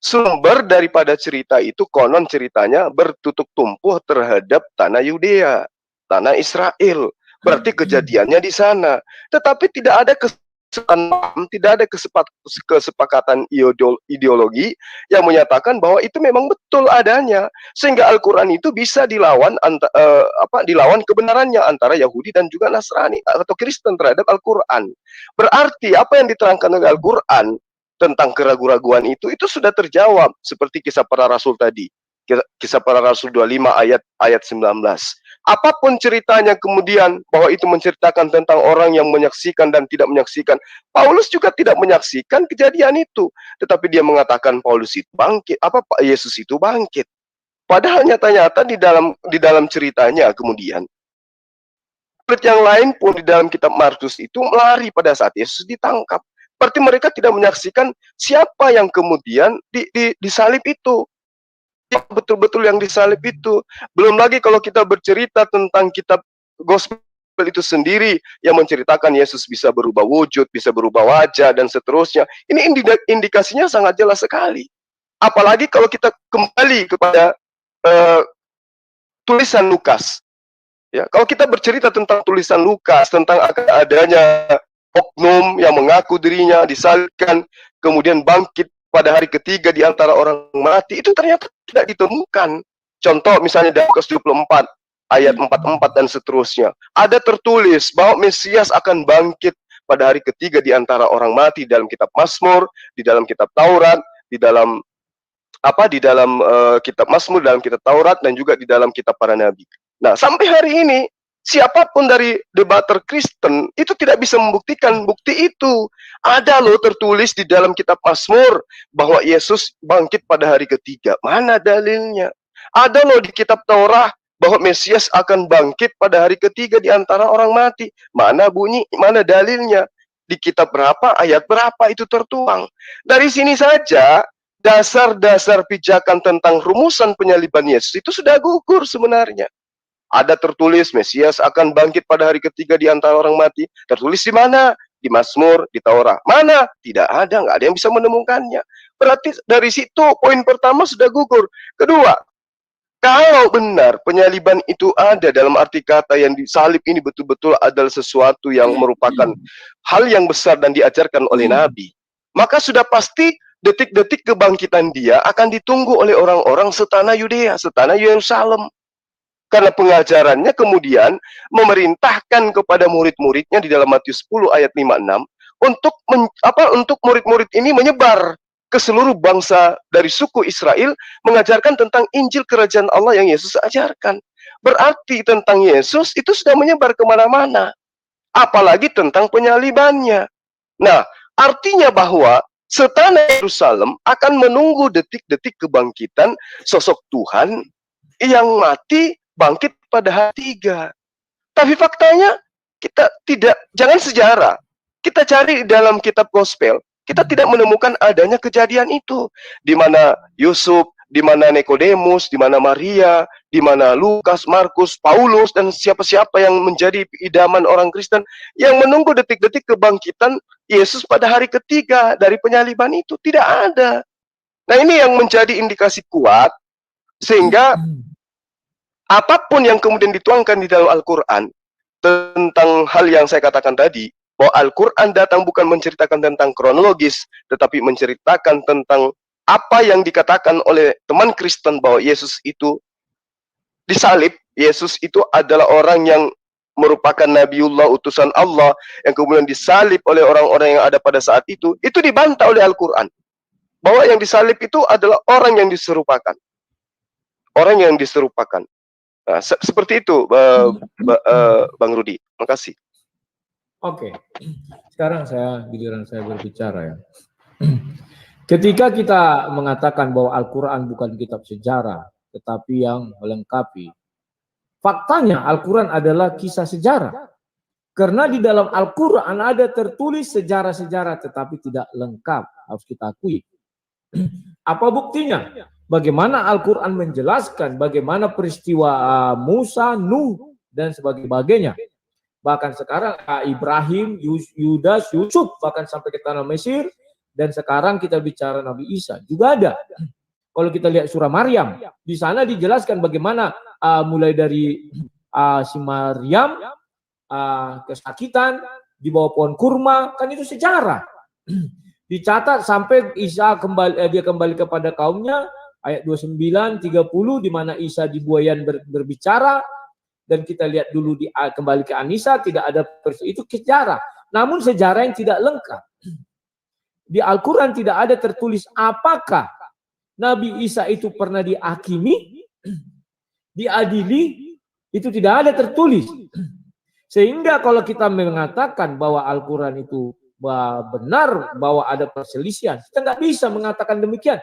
sumber daripada cerita itu konon ceritanya bertutuk tumpuh terhadap tanah Yudea, tanah Israel. Berarti kejadiannya di sana. Tetapi tidak ada kesepakatan ideologi yang menyatakan bahwa itu memang betul adanya, sehingga Al-Quran itu bisa dilawan dilawan kebenarannya antara Yahudi dan juga Nasrani atau Kristen terhadap Al-Quran. Berarti apa yang diterangkan oleh Al-Quran tentang keraguan-raguan itu sudah terjawab seperti kisah para rasul tadi. Kisah para rasul 25 ayat 19. Apapun ceritanya kemudian bahwa itu menceritakan tentang orang yang menyaksikan dan tidak menyaksikan. Paulus juga tidak menyaksikan kejadian itu, tetapi dia mengatakan Paulus itu bangkit, Yesus itu bangkit. Padahal nyata-nyata di dalam ceritanya kemudian yang lain pun di dalam kitab Markus itu melari pada saat Yesus ditangkap. Berarti mereka tidak menyaksikan siapa yang kemudian disalib itu. Betul-betul yang disalib itu. Belum lagi kalau kita bercerita tentang kitab gospel itu sendiri yang menceritakan Yesus bisa berubah wujud, bisa berubah wajah dan seterusnya. Ini indikasinya sangat jelas sekali. Apalagi kalau kita kembali kepada tulisan Lukas. Ya, kalau kita bercerita tentang tulisan Lukas tentang adanya oknum yang mengaku dirinya disalibkan kemudian bangkit pada hari ketiga di antara orang mati, itu ternyata tidak ditemukan. Contoh misalnya dalam Lukas 24 ayat 44 dan seterusnya. Ada tertulis bahwa Mesias akan bangkit pada hari ketiga di antara orang mati dalam kitab Mazmur, di dalam kitab Taurat, di dalam kitab Mazmur, dalam kitab Taurat dan juga di dalam kitab para nabi. Nah, sampai hari ini siapapun dari debater Kristen itu tidak bisa membuktikan bukti itu. Ada loh tertulis di dalam kitab Mazmur bahwa Yesus bangkit pada hari ketiga. Mana dalilnya? Ada loh di kitab Taurat bahwa Mesias akan bangkit pada hari ketiga di antara orang mati. Mana dalilnya? Di kitab berapa, ayat berapa itu tertuang. Dari sini saja dasar-dasar pijakan tentang rumusan penyaliban Yesus itu sudah gugur sebenarnya. Ada tertulis Mesias akan bangkit pada hari ketiga di antara orang mati. Tertulis di mana? Di Mazmur, di Taurat. Mana? Tidak ada, nggak ada yang bisa menemukannya. Berarti dari situ poin pertama sudah gugur. Kedua, kalau benar penyaliban itu ada dalam arti kata yang disalib ini betul-betul adalah sesuatu yang merupakan hal yang besar dan diajarkan oleh Nabi, maka sudah pasti detik-detik kebangkitan dia akan ditunggu oleh orang-orang setanah Yudea, setanah Yerusalem. Karena pengajarannya kemudian memerintahkan kepada murid-muridnya di dalam Matius 10 ayat 56 untuk murid-murid ini menyebar ke seluruh bangsa dari suku Israel, mengajarkan tentang Injil Kerajaan Allah yang Yesus ajarkan. Berarti tentang Yesus itu sudah menyebar kemana-mana. Apalagi tentang penyalibannya. Nah, artinya bahwa setanah Yerusalem akan menunggu detik-detik kebangkitan sosok Tuhan yang mati bangkit pada hari ketiga. Tapi faktanya jangan sejarah. Kita cari di dalam kitab gospel, kita tidak menemukan adanya kejadian itu. Di mana Yusuf, di mana Nikodemus, di mana Maria, di mana Lukas, Markus, Paulus, dan siapa-siapa yang menjadi idaman orang Kristen yang menunggu detik-detik kebangkitan Yesus pada hari ketiga dari penyaliban itu. Tidak ada. Nah, ini yang menjadi indikasi kuat sehingga apapun yang kemudian dituangkan di dalam Al-Quran tentang hal yang saya katakan tadi, bahwa Al-Quran datang bukan menceritakan tentang kronologis, tetapi menceritakan tentang apa yang dikatakan oleh teman Kristen bahwa Yesus itu disalib. Yesus itu adalah orang yang merupakan Nabiullah, utusan Allah, yang kemudian disalib oleh orang-orang yang ada pada saat itu dibantah oleh Al-Quran. Bahwa yang disalib itu adalah orang yang diserupakan. Orang yang diserupakan. Nah, seperti itu, Bang Rudi. Makasih. Oke, sekarang giliran saya berbicara ya. Ketika kita mengatakan bahwa Al-Quran bukan kitab sejarah, tetapi yang melengkapi. Faktanya Al-Quran adalah kisah sejarah. Karena di dalam Al-Quran ada tertulis sejarah-sejarah tetapi tidak lengkap, harus kita akui. Apa buktinya? Bagaimana Al-Quran menjelaskan bagaimana peristiwa Musa, Nuh, dan sebagainya. Bahkan sekarang Ibrahim, Yudas, Yusuf, bahkan sampai ke tanah Mesir. Dan sekarang kita bicara Nabi Isa, juga ada. Kalau kita lihat surah Maryam, di sana dijelaskan bagaimana mulai dari si Maryam kesakitan di bawah pohon kurma, kan itu sejarah. Dicatat sampai Isa dia kembali kepada kaumnya, ayat 29, 30, di mana Isa di buayan berbicara, dan kita lihat dulu kembali ke Anisa, tidak ada itu sejarah. Namun sejarah yang tidak lengkap. Di Al-Quran tidak ada tertulis apakah Nabi Isa itu pernah dihakimi, diadili, itu tidak ada tertulis. Sehingga kalau kita mengatakan bahwa Al-Quran itu benar, bahwa ada perselisihan, kita nggak bisa mengatakan demikian.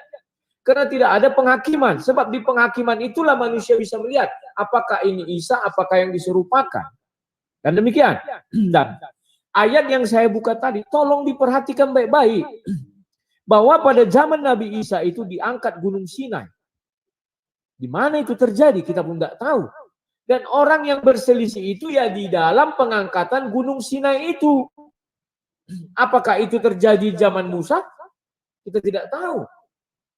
Karena tidak ada penghakiman. Sebab di penghakiman itulah manusia bisa melihat apakah ini Isa, apakah yang diserupakan. Dan demikian. Dan ayat yang saya buka tadi, tolong diperhatikan baik-baik. Bahwa pada zaman Nabi Isa itu diangkat Gunung Sinai. Di mana itu terjadi, kita pun tidak tahu. Dan orang yang berselisih itu ya di dalam pengangkatan Gunung Sinai itu. Apakah itu terjadi zaman Musa? Kita tidak tahu.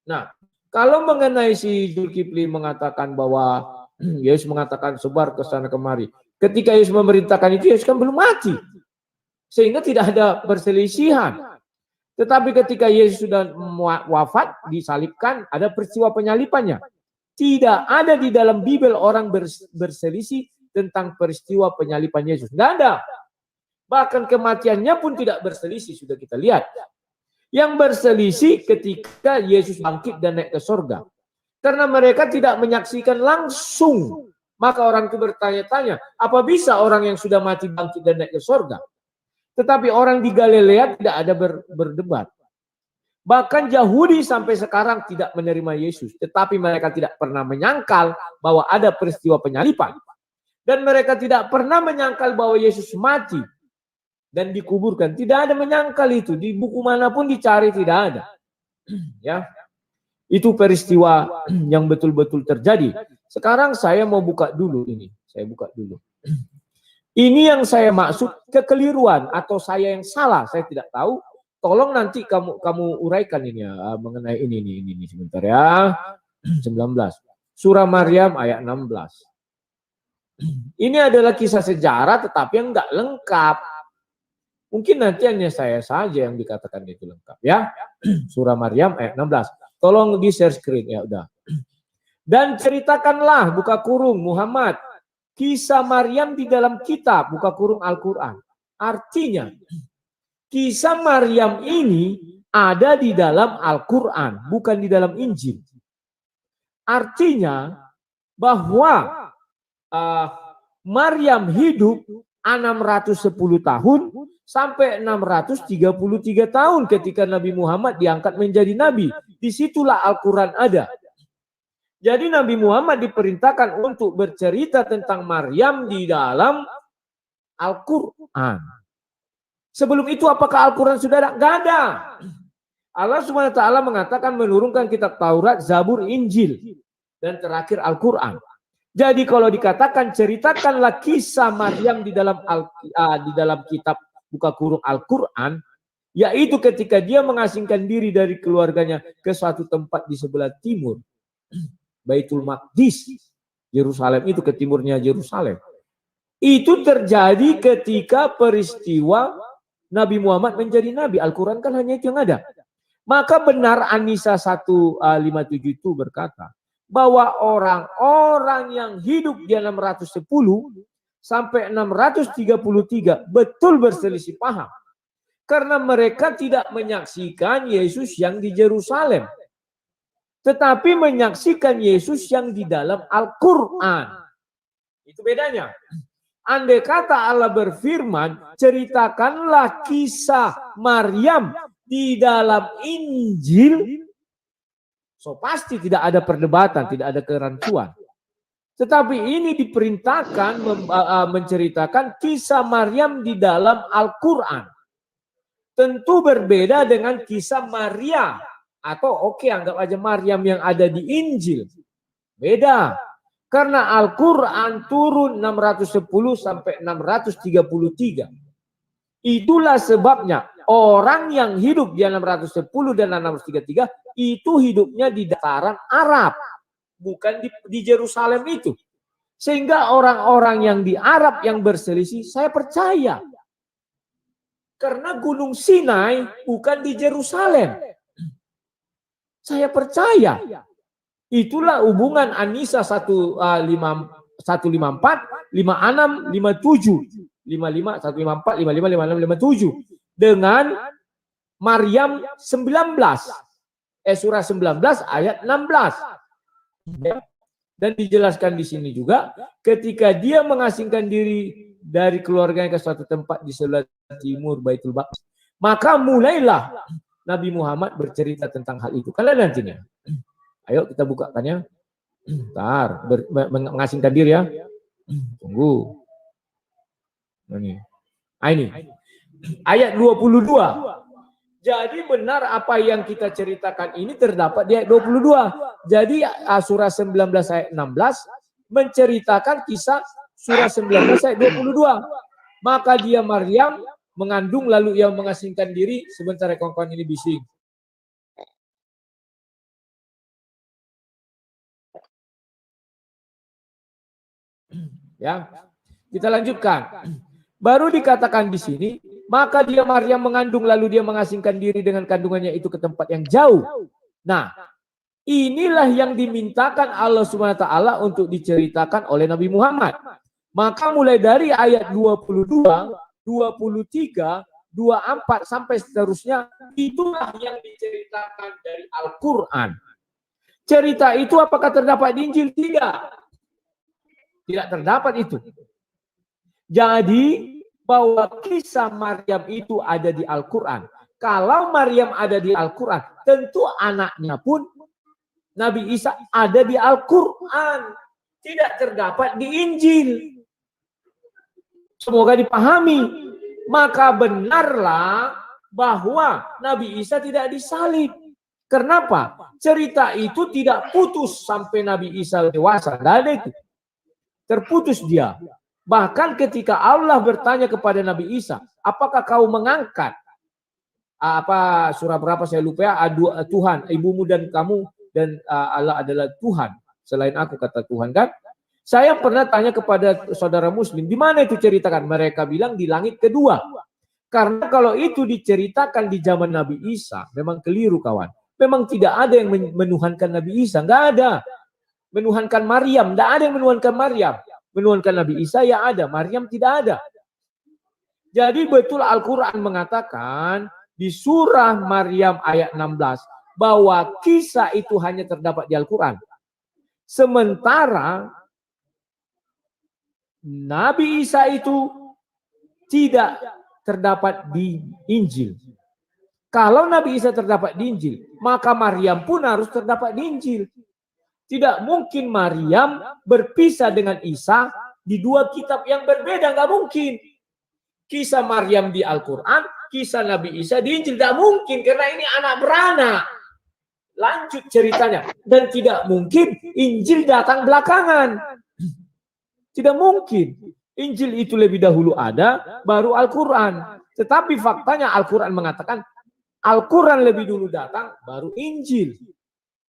Nah, kalau mengenai si Zulkifli mengatakan bahwa Yesus mengatakan sebar ke sana kemari. Ketika Yesus memerintahkan itu, Yesus kan belum mati. Sehingga tidak ada perselisihan. Tetapi ketika Yesus sudah wafat, disalibkan, ada peristiwa penyalipannya. Tidak ada di dalam Bible orang berselisih tentang peristiwa penyalipan Yesus. Tidak ada. Bahkan kematiannya pun tidak berselisih, sudah kita lihat. Yang berselisih ketika Yesus bangkit dan naik ke surga. Karena mereka tidak menyaksikan langsung. Maka orang itu bertanya-tanya, apa bisa orang yang sudah mati bangkit dan naik ke surga? Tetapi orang di Galilea tidak ada berdebat. Bahkan Yahudi sampai sekarang tidak menerima Yesus. Tetapi mereka tidak pernah menyangkal bahwa ada peristiwa penyalipan. Dan mereka tidak pernah menyangkal bahwa Yesus mati dan dikuburkan. Tidak ada menyangkal itu. Di buku manapun dicari tidak ada. Ya, itu peristiwa yang betul-betul terjadi. Sekarang saya mau buka dulu ini. Saya buka dulu. Ini yang saya maksud kekeliruan atau saya yang salah. Saya tidak tahu. Tolong nanti kamu uraikan ini ya, mengenai ini sebentar ya. 19. Surah Maryam ayat 16. Ini adalah kisah sejarah tetapi yang enggak lengkap. Mungkin nanti hanya saya saja yang dikatakan itu lengkap ya. Surah Maryam ayat 16. Tolong di share screen ya udah. Dan ceritakanlah buka kurung Muhammad kisah Maryam di dalam kitab buka kurung Al-Qur'an. Artinya kisah Maryam ini ada di dalam Al-Quran, bukan di dalam Injil. Artinya bahwa Maryam hidup 610 tahun sampai 633 tahun ketika Nabi Muhammad diangkat menjadi Nabi. Disitulah Al-Quran ada. Jadi Nabi Muhammad diperintahkan untuk bercerita tentang Maryam di dalam Al-Quran. Sebelum itu apakah Al-Quran sudah ada? Nggak ada. Allah SWT mengatakan menurunkan kitab Taurat, Zabur, Injil. Dan terakhir Al-Quran. Jadi kalau dikatakan ceritakanlah kisah Maryam di dalam kitab buka kurung Al-Quran. Yaitu ketika dia mengasingkan diri dari keluarganya ke suatu tempat di sebelah timur. Baitul Maqdis. Yerusalem itu ke timurnya Yerusalem. Itu terjadi ketika peristiwa Nabi Muhammad menjadi Nabi. Al-Quran kan hanya itu yang ada. Maka benar An-Nisa 157 itu berkata bahwa orang-orang yang hidup di 610 sampai 633 betul berselisih paham. Karena mereka tidak menyaksikan Yesus yang di Yerusalem. Tetapi menyaksikan Yesus yang di dalam Al-Quran. Itu bedanya. Andai kata Allah berfirman, ceritakanlah kisah Maryam di dalam Injil, so pasti tidak ada perdebatan, tidak ada kerancuan. Tetapi ini diperintahkan menceritakan kisah Maryam di dalam Al-Quran. Tentu berbeda dengan kisah Maria. Atau anggap aja Maryam yang ada di Injil. Beda. Karena Al-Quran turun 610 sampai 633. Itulah sebabnya orang yang hidup di 610 dan 633 itu hidupnya di dataran Arab. Bukan di Yerusalem itu. Sehingga orang-orang yang di Arab yang berselisih, saya percaya. Karena Gunung Sinai bukan di Yerusalem. Saya percaya. Itulah hubungan An-Nisa 154, 56, 57, 55, 154, 55, 56, 57 dengan Maryam 19. Surah 19 ayat 16. Dan dijelaskan di sini juga ketika dia mengasingkan diri dari keluarganya ke suatu tempat di sebelah timur Baitul Maqdis, maka mulailah Nabi Muhammad bercerita tentang hal itu. Kalian nantinya. Ayo kita bukakannya. Bentar, mengasingkan diri ya. Tunggu. Ini. Ayat 22. Jadi benar apa yang kita ceritakan ini terdapat di ayat 22. Jadi surah 19 ayat 16 menceritakan kisah surah 19 ayat 22. Maka dia Maryam mengandung lalu ia mengasingkan diri. Sebentar ya kawan-kawan, ini bising. Ya, kita lanjutkan. Baru dikatakan di sini, maka dia Maryam mengandung lalu dia mengasingkan diri dengan kandungannya itu ke tempat yang jauh. Nah, inilah yang dimintakan Allah Subhanahu wa taala untuk diceritakan oleh Nabi Muhammad. Maka mulai dari ayat 22, 23, 24 sampai seterusnya, itulah yang diceritakan dari Al-Qur'an. Cerita itu apakah terdapat di Injil? Tidak. Tidak terdapat itu. Jadi bahwa kisah Maryam itu ada di Al-Quran. Kalau Maryam ada di Al-Quran, tentu anaknya pun Nabi Isa ada di Al-Quran. Tidak terdapat di Injil. Semoga dipahami. Maka benarlah bahwa Nabi Isa tidak disalib. Kenapa? Cerita itu tidak putus sampai Nabi Isa dewasa. Tidak ada itu. Terputus dia. Bahkan ketika Allah bertanya kepada Nabi Isa, apakah kau mengangkat surah berapa saya lupa ya, Tuhan, ibumu dan kamu dan Allah adalah Tuhan. Selain aku, kata Tuhan kan. Saya pernah tanya kepada saudara muslim, di mana itu ceritakan? Mereka bilang di langit kedua. Karena kalau itu diceritakan di zaman Nabi Isa, memang keliru kawan. Memang tidak ada yang menuhankan Nabi Isa, enggak ada. Menuhankan Maryam, enggak ada yang menuhankan Maryam. Menuhankan Nabi Isa ya ada, Maryam tidak ada. Jadi betul Al-Quran mengatakan di surah Maryam ayat 16 bahwa kisah itu hanya terdapat di Al-Quran. Sementara Nabi Isa itu tidak terdapat di Injil. Kalau Nabi Isa terdapat di Injil, maka Maryam pun harus terdapat di Injil. Tidak mungkin Maryam berpisah dengan Isa di dua kitab yang berbeda. Nggak mungkin. Kisah Maryam di Al-Quran, kisah Nabi Isa di Injil. Tidak mungkin, karena ini anak beranak. Lanjut ceritanya. Dan tidak mungkin Injil datang belakangan. Tidak mungkin. Injil itu lebih dahulu ada, baru Al-Quran. Tetapi faktanya Al-Quran mengatakan, Al-Quran lebih dulu datang, baru Injil.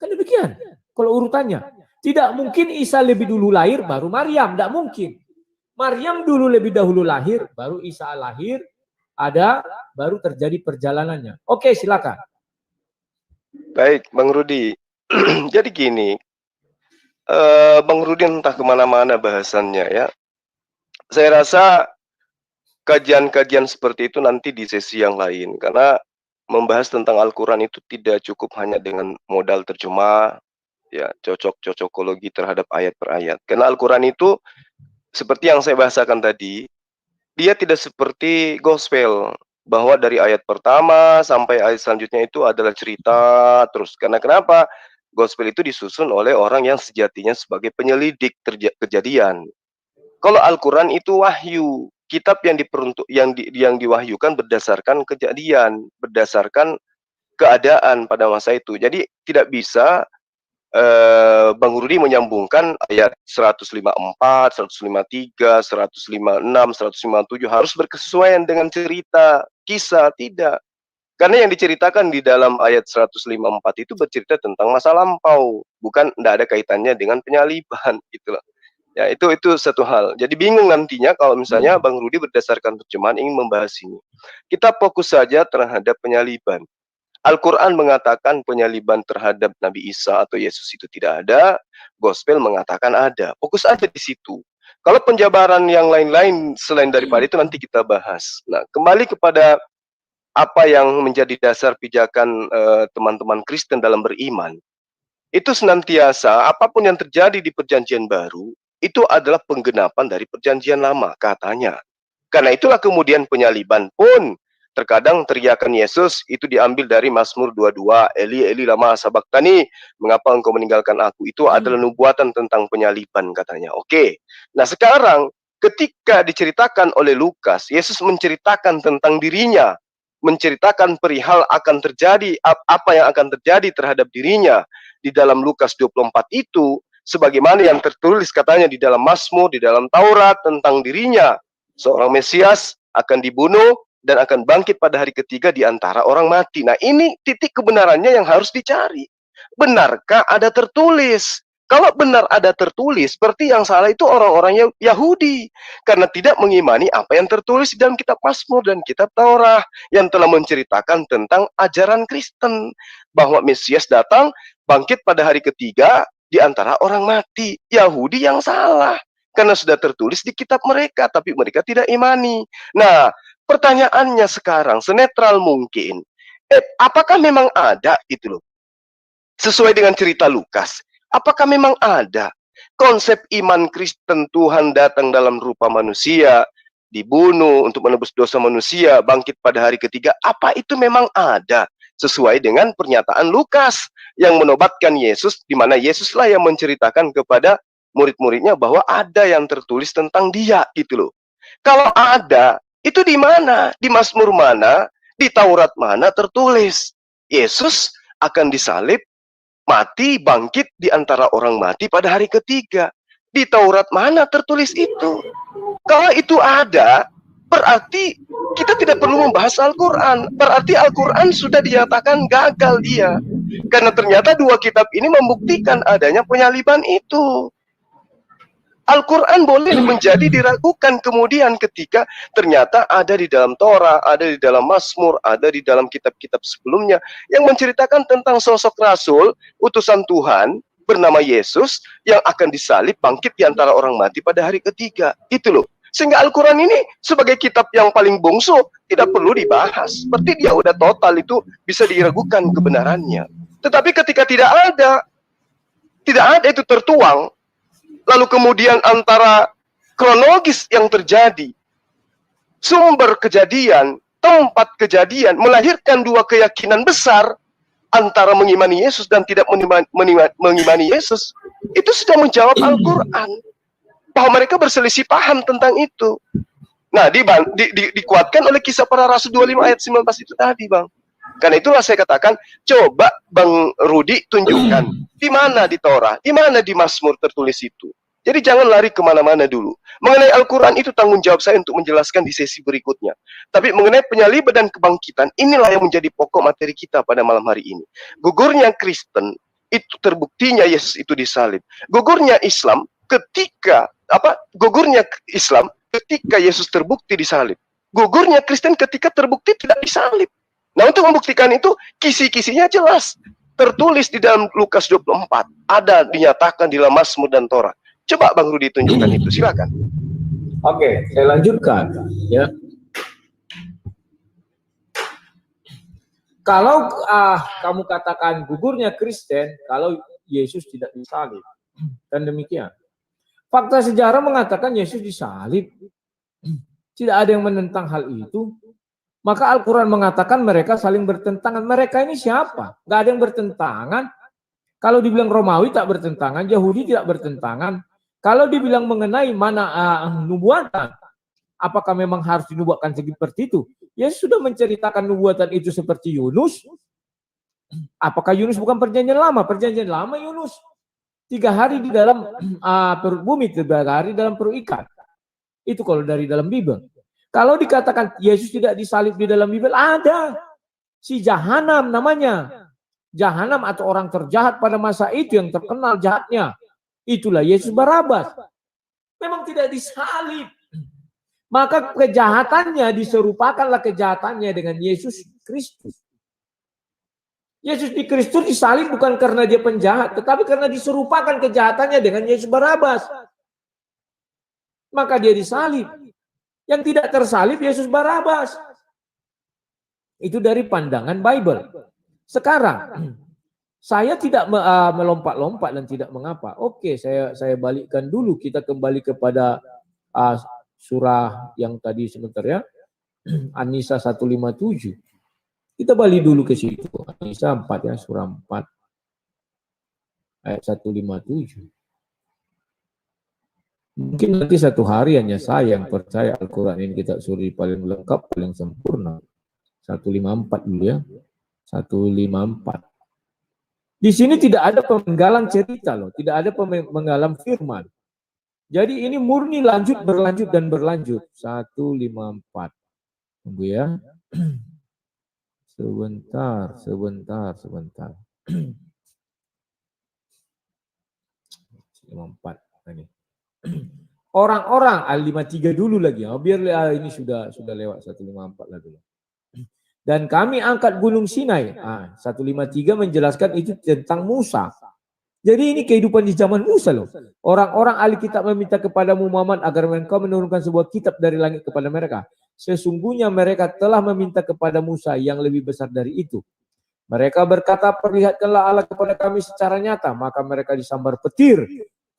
Kan demikian. Kalau urutannya, tidak mungkin Isa lebih dulu lahir, baru Maryam. Tidak mungkin. Maryam dulu lebih dahulu lahir, baru Isa lahir, baru terjadi perjalanannya. Oke, silakan. Baik, Bang Rudi. Jadi gini, Bang Rudi entah kemana-mana bahasannya ya. Saya rasa kajian-kajian seperti itu nanti di sesi yang lain. Karena membahas tentang Al-Quran itu tidak cukup hanya dengan modal terjemah, ya cocokologi terhadap ayat per ayat. Karena Al-Quran itu seperti yang saya bahasakan tadi, dia tidak seperti gospel bahwa dari ayat pertama sampai ayat selanjutnya itu adalah cerita terus. Karena kenapa? gospel itu disusun oleh orang yang sejatinya sebagai penyelidik kejadian. Kalau Al-Quran itu wahyu, kitab yang yang diwahyukan berdasarkan kejadian, berdasarkan keadaan pada masa itu. Jadi tidak bisa Bang Rudi menyambungkan ayat 154, 153, 156, 157 harus berkesesuaian dengan cerita, kisah, tidak. Karena yang diceritakan di dalam ayat 154 itu bercerita tentang masa lampau, bukan, tidak ada kaitannya dengan penyaliban, gitu loh. Ya, itu satu hal. Jadi bingung nantinya kalau misalnya Bang Rudi berdasarkan terjemahan ingin membahas ini. Kita fokus saja terhadap penyaliban. Al-Quran mengatakan penyaliban terhadap Nabi Isa atau Yesus itu tidak ada, Gospel mengatakan ada. Fokus aja di situ. Kalau penjabaran yang lain-lain selain daripada itu nanti kita bahas. Nah, kembali kepada apa yang menjadi dasar pijakan teman-teman Kristen dalam beriman. Itu senantiasa apapun yang terjadi di perjanjian baru, itu adalah penggenapan dari perjanjian lama, katanya. Karena itulah kemudian penyaliban pun terkadang teriakan Yesus itu diambil dari Mazmur 22, Eli Eli lama sabaktani, mengapa engkau meninggalkan aku? Itu adalah nubuatan tentang penyaliban, katanya. Oke. Nah, sekarang ketika diceritakan oleh Lukas, Yesus menceritakan tentang dirinya, menceritakan perihal akan terjadi, apa yang akan terjadi terhadap dirinya di dalam Lukas 24 itu, sebagaimana yang tertulis katanya di dalam Mazmur, di dalam Taurat tentang dirinya, seorang Mesias akan dibunuh dan akan bangkit pada hari ketiga di antara orang mati. Nah, ini titik kebenarannya yang harus dicari. Benarkah ada tertulis? Kalau benar ada tertulis, berarti yang salah itu orang-orang Yahudi. Karena tidak mengimani apa yang tertulis di dalam kitab Mazmur dan kitab Taurat yang telah menceritakan tentang ajaran Kristen. Bahwa Mesias datang, bangkit pada hari ketiga di antara orang mati. Yahudi yang salah. Karena sudah tertulis di kitab mereka, tapi mereka tidak imani. Nah, pertanyaannya sekarang, senetral mungkin, apakah memang ada itu loh? Sesuai dengan cerita Lukas, apakah memang ada konsep iman Kristen Tuhan datang dalam rupa manusia, dibunuh untuk menebus dosa manusia, bangkit pada hari ketiga, apa itu memang ada? Sesuai dengan pernyataan Lukas yang menobatkan Yesus, di mana Yesuslah yang menceritakan kepada murid-muridnya bahwa ada yang tertulis tentang dia, gitu loh. Kalau ada, itu di mana? Di Mazmur mana? Di Taurat mana tertulis? Yesus akan disalib, mati, bangkit di antara orang mati pada hari ketiga. Di Taurat mana tertulis itu? Kalau itu ada, berarti kita tidak perlu membahas Al-Quran. Berarti Al-Quran sudah dinyatakan gagal dia. Karena ternyata dua kitab ini membuktikan adanya penyaliban itu. Al-Quran boleh menjadi diragukan kemudian ketika ternyata ada di dalam Torah, ada di dalam Mazmur, ada di dalam kitab-kitab sebelumnya yang menceritakan tentang sosok Rasul, utusan Tuhan bernama Yesus yang akan disalib bangkit di antara orang mati pada hari ketiga. Itu loh. Sehingga Al-Quran ini sebagai kitab yang paling bungsu tidak perlu dibahas. Berarti dia udah total itu bisa diragukan kebenarannya. Tetapi ketika tidak ada itu tertuang, lalu kemudian antara kronologis yang terjadi, sumber kejadian, tempat kejadian, melahirkan dua keyakinan besar antara mengimani Yesus dan tidak mengimani Yesus, itu sudah menjawab Al-Quran. Bahwa mereka berselisih paham tentang itu. Nah, dikuatkan oleh Kisah Para Rasul 25 ayat 19 itu tadi, Bang. Karena itulah saya katakan, coba Bang Rudi tunjukkan di mana di Torah, di mana di Mazmur tertulis itu. Jadi jangan lari kemana-mana dulu. Mengenai Al-Quran itu tanggung jawab saya untuk menjelaskan di sesi berikutnya. Tapi mengenai penyaliban dan kebangkitan, inilah yang menjadi pokok materi kita pada malam hari ini. Gugurnya Kristen, itu terbuktinya Yesus itu disalib. Gugurnya Islam ketika Yesus terbukti disalib. Gugurnya Kristen ketika terbukti tidak disalib. Nah, untuk membuktikan itu, kisi-kisinya jelas. Tertulis di dalam Lukas 24. Ada dinyatakan di dalam Mazmur dan Torah. Coba Bang Rudi tunjukkan itu, silakan. Oke, saya lanjutkan. Ya. Kalau kamu katakan gugurnya Kristen, kalau Yesus tidak disalib. Dan demikian. Fakta sejarah mengatakan Yesus disalib. Tidak ada yang menentang hal itu. Maka Al-Quran mengatakan mereka saling bertentangan. Mereka ini siapa? Gak ada yang bertentangan. Kalau dibilang Romawi tak bertentangan, Yahudi tidak bertentangan. Kalau dibilang mengenai mana nubuatan, apakah memang harus dinubuatkan seperti itu? Yesus sudah menceritakan nubuatan itu seperti Yunus. Apakah Yunus bukan perjanjian lama? Perjanjian lama Yunus 3 hari di dalam perut bumi, 3 hari dalam perut ikan. Itu kalau dari dalam Bible. Kalau dikatakan Yesus tidak disalib di dalam Bible, ada. Si Jahanam namanya. Jahanam atau orang terjahat pada masa itu yang terkenal jahatnya. Itulah Yesus Barabas. Memang tidak disalib. Maka kejahatannya diserupakanlah kejahatannya dengan Yesus Kristus. Yesus di Kristus disalib bukan karena dia penjahat, tetapi karena diserupakan kejahatannya dengan Yesus Barabas. Maka dia disalib. Yang tidak tersalib Yesus Barabas. Itu dari pandangan Bible. Sekarang saya tidak melompat-lompat dan tidak mengapa. Oke, saya balikkan dulu, kita kembali kepada surah yang tadi sebentar ya. An-Nisa 157. Kita balik dulu ke situ. An-Nisa 4 ya, surah 4 ayat 157. Mungkin nanti satu hari hanya saya yang percaya Al-Quran ini kitab suri paling lengkap, paling sempurna. 154 dulu ya. 154. Di sini tidak ada pemenggalan cerita loh, tidak ada pemenggalan firman. Jadi ini murni berlanjut dan berlanjut. 154. Tunggu ya. Sebentar. 54 ini. Orang-orang Al-53 dulu lagi. Biar ini sudah lewat 154 lah dulu. Dan kami angkat gunung Sinai. 153 menjelaskan itu tentang Musa. Jadi ini kehidupan di zaman Musa loh. Orang-orang ahli kitab meminta kepadamu Muhammad agar engkau menurunkan sebuah kitab dari langit kepada mereka. Sesungguhnya mereka telah meminta kepada Musa yang lebih besar dari itu. Mereka berkata, perlihatkanlah Allah kepada kami secara nyata. Maka mereka disambar petir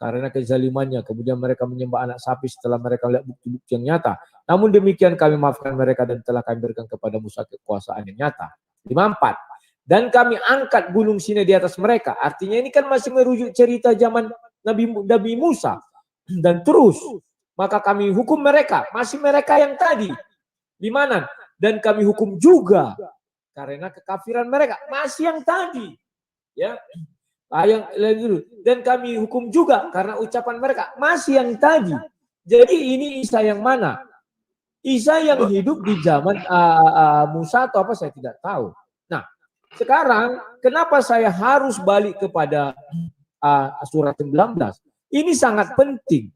karena kezalimannya. Kemudian mereka menyembah anak sapi setelah mereka melihat bukti-bukti yang nyata. Namun demikian kami maafkan mereka dan telah kami berikan kepada Musa kekuasaan yang nyata. 54. Dan kami angkat gunung Sinai di atas mereka. Artinya ini kan masih merujuk cerita zaman Nabi Musa. Dan terus, maka kami hukum mereka. Masih mereka yang tadi. Di mana? Dan kami hukum juga. Karena kekafiran mereka. Masih yang tadi. Ya. Yang lain dulu. Dan kami hukum juga karena ucapan mereka. Masih yang tadi. Jadi ini Isa yang mana? Isa yang hidup di zaman Musa atau apa saya tidak tahu. Nah, sekarang kenapa saya harus balik kepada surat 19? Ini sangat penting.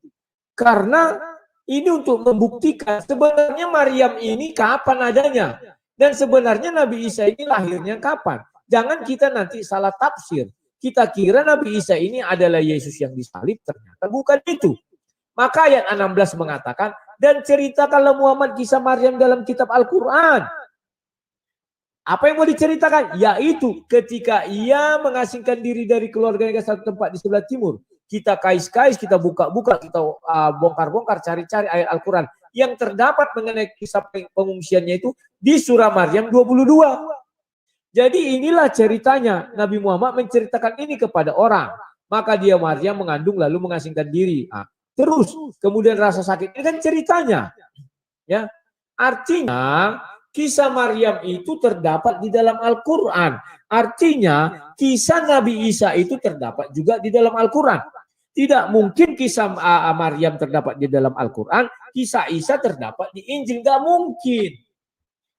Karena ini untuk membuktikan sebenarnya Maryam ini kapan adanya. Dan sebenarnya Nabi Isa ini lahirnya kapan. Jangan kita nanti salah tafsir. Kita kira Nabi Isa ini adalah Yesus yang disalib, ternyata bukan itu. Maka ayat 16 mengatakan, dan ceritakanlah Muhammad kisah Maryam dalam kitab Al-Quran. Apa yang mau diceritakan? Yaitu ketika ia mengasingkan diri dari keluarganya ke satu tempat di sebelah timur. Kita kais-kais, kita buka-buka, kita bongkar-bongkar, cari-cari ayat Al-Quran. Yang terdapat mengenai kisah pengungsiannya itu di surah Maryam 22. Jadi inilah ceritanya. Nabi Muhammad menceritakan ini kepada orang. Maka dia Maryam mengandung lalu mengasingkan diri. Terus kemudian rasa sakit. Ini kan ceritanya. Ya, artinya kisah Maryam itu terdapat di dalam Al-Quran. Artinya kisah Nabi Isa itu terdapat juga di dalam Al-Quran. Tidak mungkin kisah Maryam terdapat di dalam Al-Quran. Kisah Isa terdapat di Injil. Gak mungkin.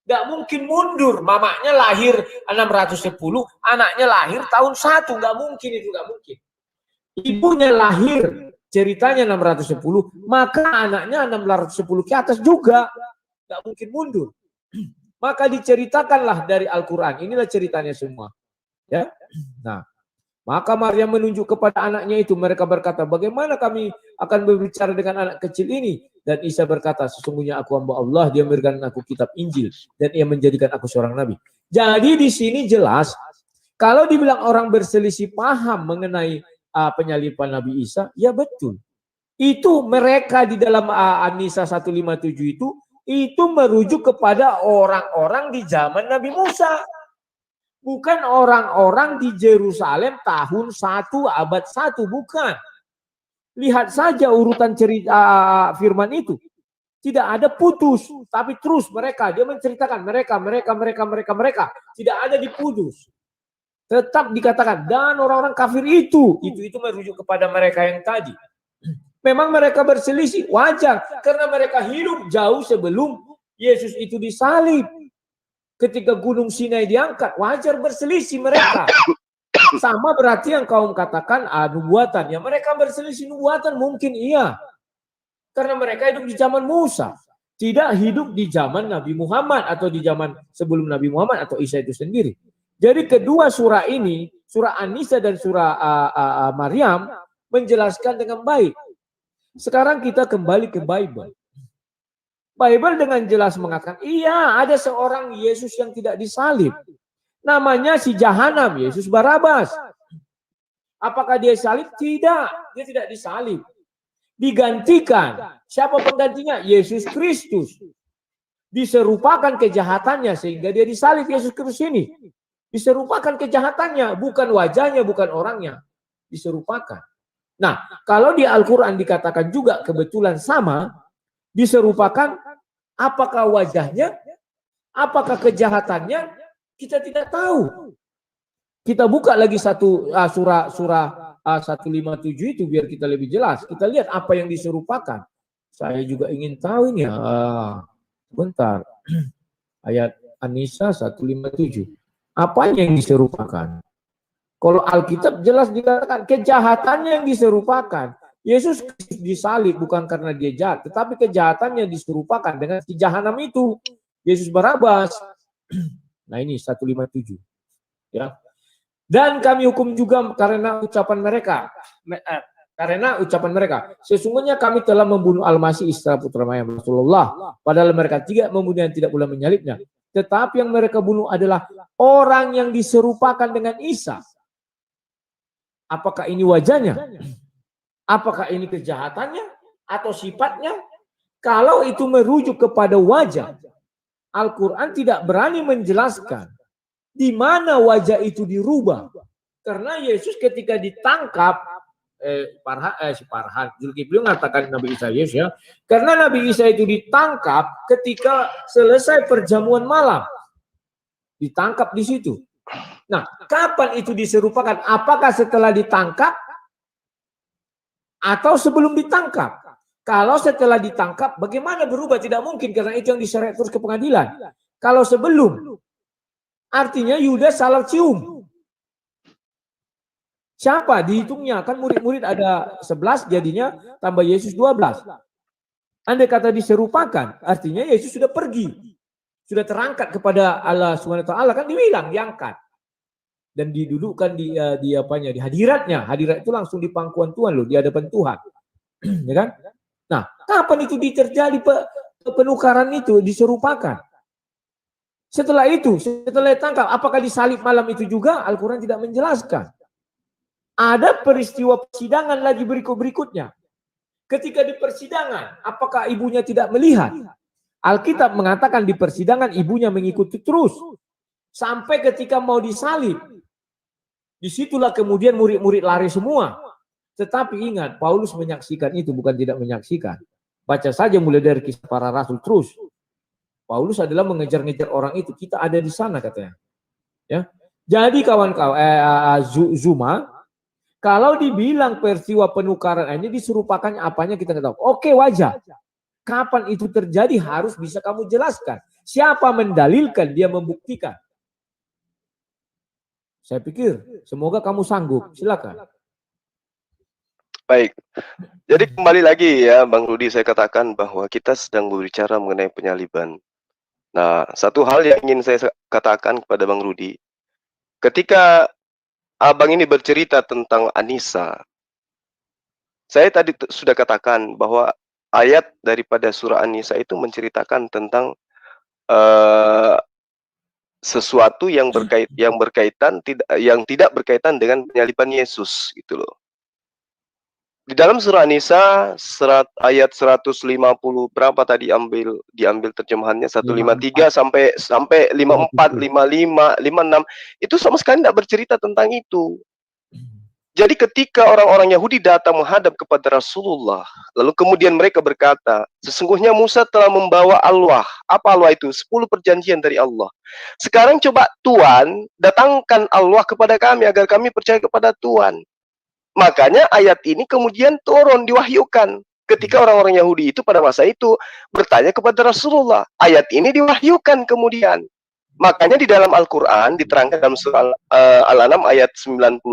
Gak mungkin mundur. Mamanya lahir 610, anaknya lahir tahun 1. Gak mungkin itu, gak mungkin. Ibunya lahir, ceritanya 610, maka anaknya 610 ke atas juga. Gak mungkin mundur. Maka diceritakanlah dari Al-Quran. Inilah ceritanya semua. Ya. Nah, maka Maryam menunjuk kepada anaknya itu. Mereka berkata, bagaimana kami akan berbicara dengan anak kecil ini? Dan Isa berkata, sesungguhnya aku hamba Allah, dia memberikan aku kitab Injil. Dan ia menjadikan aku seorang nabi. Jadi di sini jelas, kalau dibilang orang berselisih paham mengenai penyaliban Nabi Isa, ya betul. Itu mereka di dalam An-Nisa 157 itu merujuk kepada orang-orang di zaman Nabi Musa. Bukan orang-orang di Yerusalem tahun 1 abad 1, bukan. Lihat saja urutan cerita firman itu. Tidak ada putus, tapi terus dia menceritakan mereka. Tidak ada diputus. Tetap dikatakan, dan orang-orang kafir itu merujuk kepada mereka yang tadi. Memang mereka berselisih, wajar, karena mereka hidup jauh sebelum Yesus itu disalib. Ketika Gunung Sinai diangkat, wajar berselisih mereka. Sama berarti yang kaum katakan nubuatan. Ya mereka berselisih nubuatan mungkin iya. Karena mereka hidup di zaman Musa. Tidak hidup di zaman Nabi Muhammad atau di zaman sebelum Nabi Muhammad atau Isa itu sendiri. Jadi kedua surah ini, surah An-Nisa dan surah Maryam menjelaskan dengan baik. Sekarang kita kembali ke Bible. Bible dengan jelas mengatakan, iya ada seorang Yesus yang tidak disalib. Namanya si Jahanam, Yesus Barabas. Apakah dia salib? Tidak, dia tidak disalib. Digantikan. Siapa penggantinya? Yesus Kristus. Diserupakan kejahatannya sehingga dia disalib Yesus Kristus ini. Diserupakan kejahatannya, bukan wajahnya, bukan orangnya. Diserupakan. Nah, kalau di Al-Quran dikatakan juga kebetulan sama, diserupakan, apakah wajahnya, apakah kejahatannya, kita tidak tahu. Kita buka lagi surah 157 itu biar kita lebih jelas. Kita lihat apa yang diserupakan. Saya juga ingin tahu ini. Bentar. Ayat An-Nisa 157. Apa yang diserupakan? Kalau Alkitab jelas dikatakan kejahatannya yang diserupakan. Yesus disalib bukan karena dia jahat, tetapi kejahatannya diserupakan dengan si Jahanam itu, Yesus Barabas. Nah ini 157. Ya. Dan kami hukum juga karena ucapan mereka. Sesungguhnya kami telah membunuh Al-Masih Isa putra Maryam Rasulullah. Padahal mereka membunuh yang tidak pula menyalibnya. Tetapi yang mereka bunuh adalah orang yang diserupakan dengan Isa. Apakah ini wajahnya? Apakah ini kejahatannya atau sifatnya? Kalau itu merujuk kepada wajah, Al-Quran tidak berani menjelaskan di mana wajah itu dirubah. Karena Yesus ketika ditangkap, Zulkifli mengatakan Nabi Isa Yesus ya. Karena Nabi Isa itu ditangkap ketika selesai perjamuan malam. Ditangkap di situ. Nah, kapan itu diserupakan? Apakah setelah ditangkap? Atau sebelum ditangkap? Kalau setelah ditangkap, bagaimana berubah? Tidak mungkin, karena itu yang diseret terus ke pengadilan. Kalau sebelum, artinya Yudas salah cium. Siapa? Dihitungnya. Kan murid-murid ada 11, jadinya tambah Yesus 12. Andai kata diserupakan, artinya Yesus sudah pergi. Sudah terangkat kepada Allah SWT, kan dibilang, diangkat. Dan didudukkan di hadiratnya. Hadirat itu langsung di pangkuan Tuhan loh, di hadapan Tuhan. Ya kan? Nah, kapan itu terjadi penukaran itu diserupakan? Setelah itu, setelah ditangkap, apakah disalib malam itu juga? Al-Quran tidak menjelaskan. Ada peristiwa persidangan lagi berikutnya. Ketika di persidangan, apakah ibunya tidak melihat? Alkitab mengatakan di persidangan ibunya mengikuti terus. Sampai ketika mau disalib. Disitulah kemudian murid-murid lari semua. Tetapi ingat, Paulus menyaksikan itu, bukan tidak menyaksikan. Baca saja mulai dari Kisah Para Rasul terus. Paulus adalah mengejar-ngejar orang itu. Kita ada di sana katanya. Ya. Jadi kawan-kawan, Zuma, kalau dibilang peristiwa penukaran ini diserupakannya apanya kita nggak tahu. Oke, wajar. Kapan itu terjadi harus bisa kamu jelaskan. Siapa mendalilkan, dia membuktikan. Saya pikir semoga kamu sanggup. Silakan. Baik. Jadi kembali lagi ya Bang Rudi, saya katakan bahwa kita sedang berbicara mengenai penyaliban. Nah, satu hal yang ingin saya katakan kepada Bang Rudi, ketika Abang ini bercerita tentang An-Nisa, saya tadi sudah katakan bahwa ayat daripada surah An-Nisa itu menceritakan tentang sesuatu yang berkaitan yang tidak berkaitan dengan penyaliban Yesus gitu loh. Di dalam surah An-Nisa ayat 150 berapa tadi diambil terjemahannya 153 sampai 54, 55, 56 itu sama sekali tidak bercerita tentang itu. Jadi ketika orang-orang Yahudi datang menghadap kepada Rasulullah, lalu kemudian mereka berkata, sesungguhnya Musa telah membawa alwah. Apa alwah itu? 10 perjanjian dari Allah. Sekarang coba Tuhan datangkan alwah kepada kami agar kami percaya kepada Tuhan. Makanya ayat ini kemudian turun, diwahyukan. Ketika orang-orang Yahudi itu pada masa itu bertanya kepada Rasulullah. Ayat ini diwahyukan kemudian. Makanya di dalam Al-Quran, diterangkan dalam surah Al-An'am ayat 91,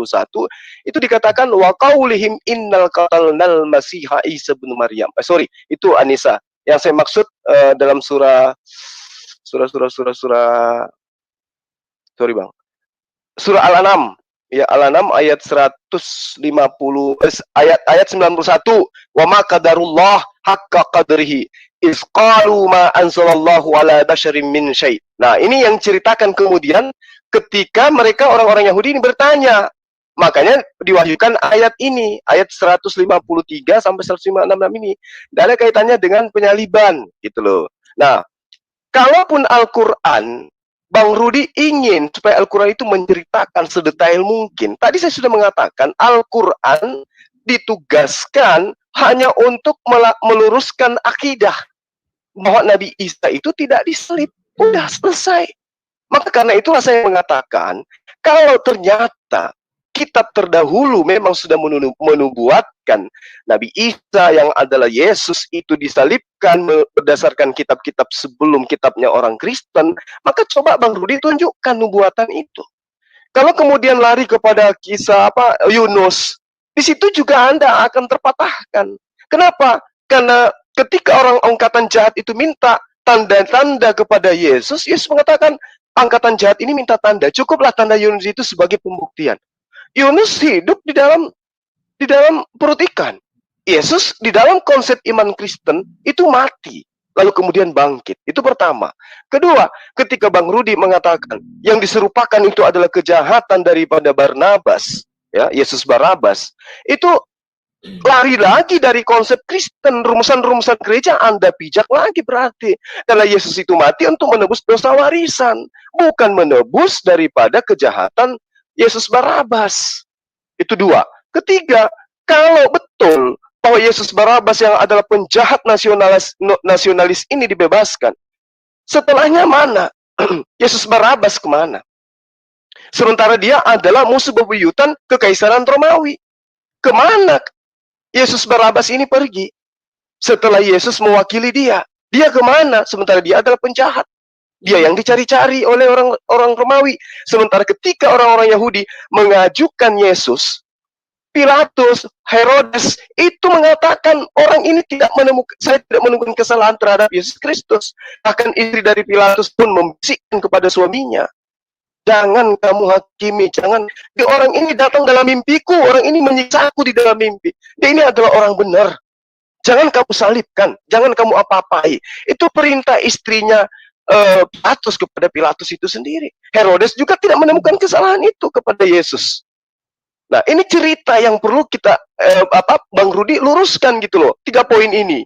itu dikatakan, wa qaulihim innal qatalnal masiha Isa bin Maryam. Sorry, itu An-Nisa. Yang saya maksud dalam surah Al-An'am. Ya, Al-An'am ayat 150 ayat 91. Wa ma qadarullah haqqa qadrihi iz qalu ma anzalallahu ala basyarin min syai'. Nah, ini yang ceritakan kemudian ketika mereka orang-orang Yahudi ini bertanya. Makanya diwahyukan ayat ini, ayat 153 sampai 156 ini. Dan ada kaitannya dengan penyaliban, gitu loh. Nah, kalaupun Al-Quran, Bang Rudi ingin supaya Al-Quran itu menceritakan sedetail mungkin. Tadi saya sudah mengatakan, Al-Quran ditugaskan hanya untuk meluruskan akidah bahwa Nabi Isa itu tidak disalib. Udah selesai. Maka karena itulah saya mengatakan, kalau ternyata kitab terdahulu memang sudah menubuatkan Nabi Isa yang adalah Yesus itu disalibkan berdasarkan kitab-kitab sebelum kitabnya orang Kristen, maka coba Bang Rudi tunjukkan nubuatan itu. Kalau kemudian lari kepada kisah Yunus, di situ juga Anda akan terpatahkan. Kenapa? Karena ketika orang angkatan jahat itu minta tanda-tanda kepada Yesus, Yesus mengatakan, angkatan jahat ini minta tanda, cukuplah tanda Yunus itu sebagai pembuktian. Yunus hidup di dalam perut ikan. Yesus di dalam konsep iman Kristen itu mati, lalu kemudian bangkit. Itu pertama. Kedua, ketika Bang Rudi mengatakan yang diserupakan itu adalah kejahatan daripada Barnabas, ya, Yesus Barabas, itu lari lagi dari konsep Kristen, rumusan-rumusan gereja Anda pijak lagi berarti. Karena Yesus itu mati untuk menebus dosa warisan, bukan menebus daripada kejahatan Yesus Barabas. Itu dua. Ketiga, kalau betul bahwa Yesus Barabas yang adalah penjahat nasionalis ini dibebaskan, setelahnya mana? Yesus Barabas kemana? Sementara dia adalah musuh bebuyutan kekaisaran Romawi. Kemana Yesus Barabas ini pergi? Setelah Yesus mewakili dia. Dia kemana? Sementara dia adalah penjahat. Dia yang dicari-cari oleh orang Romawi. Sementara ketika orang-orang Yahudi mengajukan Yesus, Pilatus, Herodes itu mengatakan orang ini saya tidak menemukan kesalahan terhadap Yesus Kristus. Bahkan istri dari Pilatus pun membisikkan kepada suaminya, jangan kamu hakimi, jangan. Orang ini datang dalam mimpiku, orang ini menyiksaku di dalam mimpi. Dia ini adalah orang benar. Jangan kamu salibkan, jangan kamu apa-apai. Itu perintah istrinya Pilatus kepada Pilatus itu sendiri. Herodes juga tidak menemukan kesalahan itu kepada Yesus. Nah, ini cerita yang perlu kita Bang Rudi luruskan gitu loh. 3 poin ini.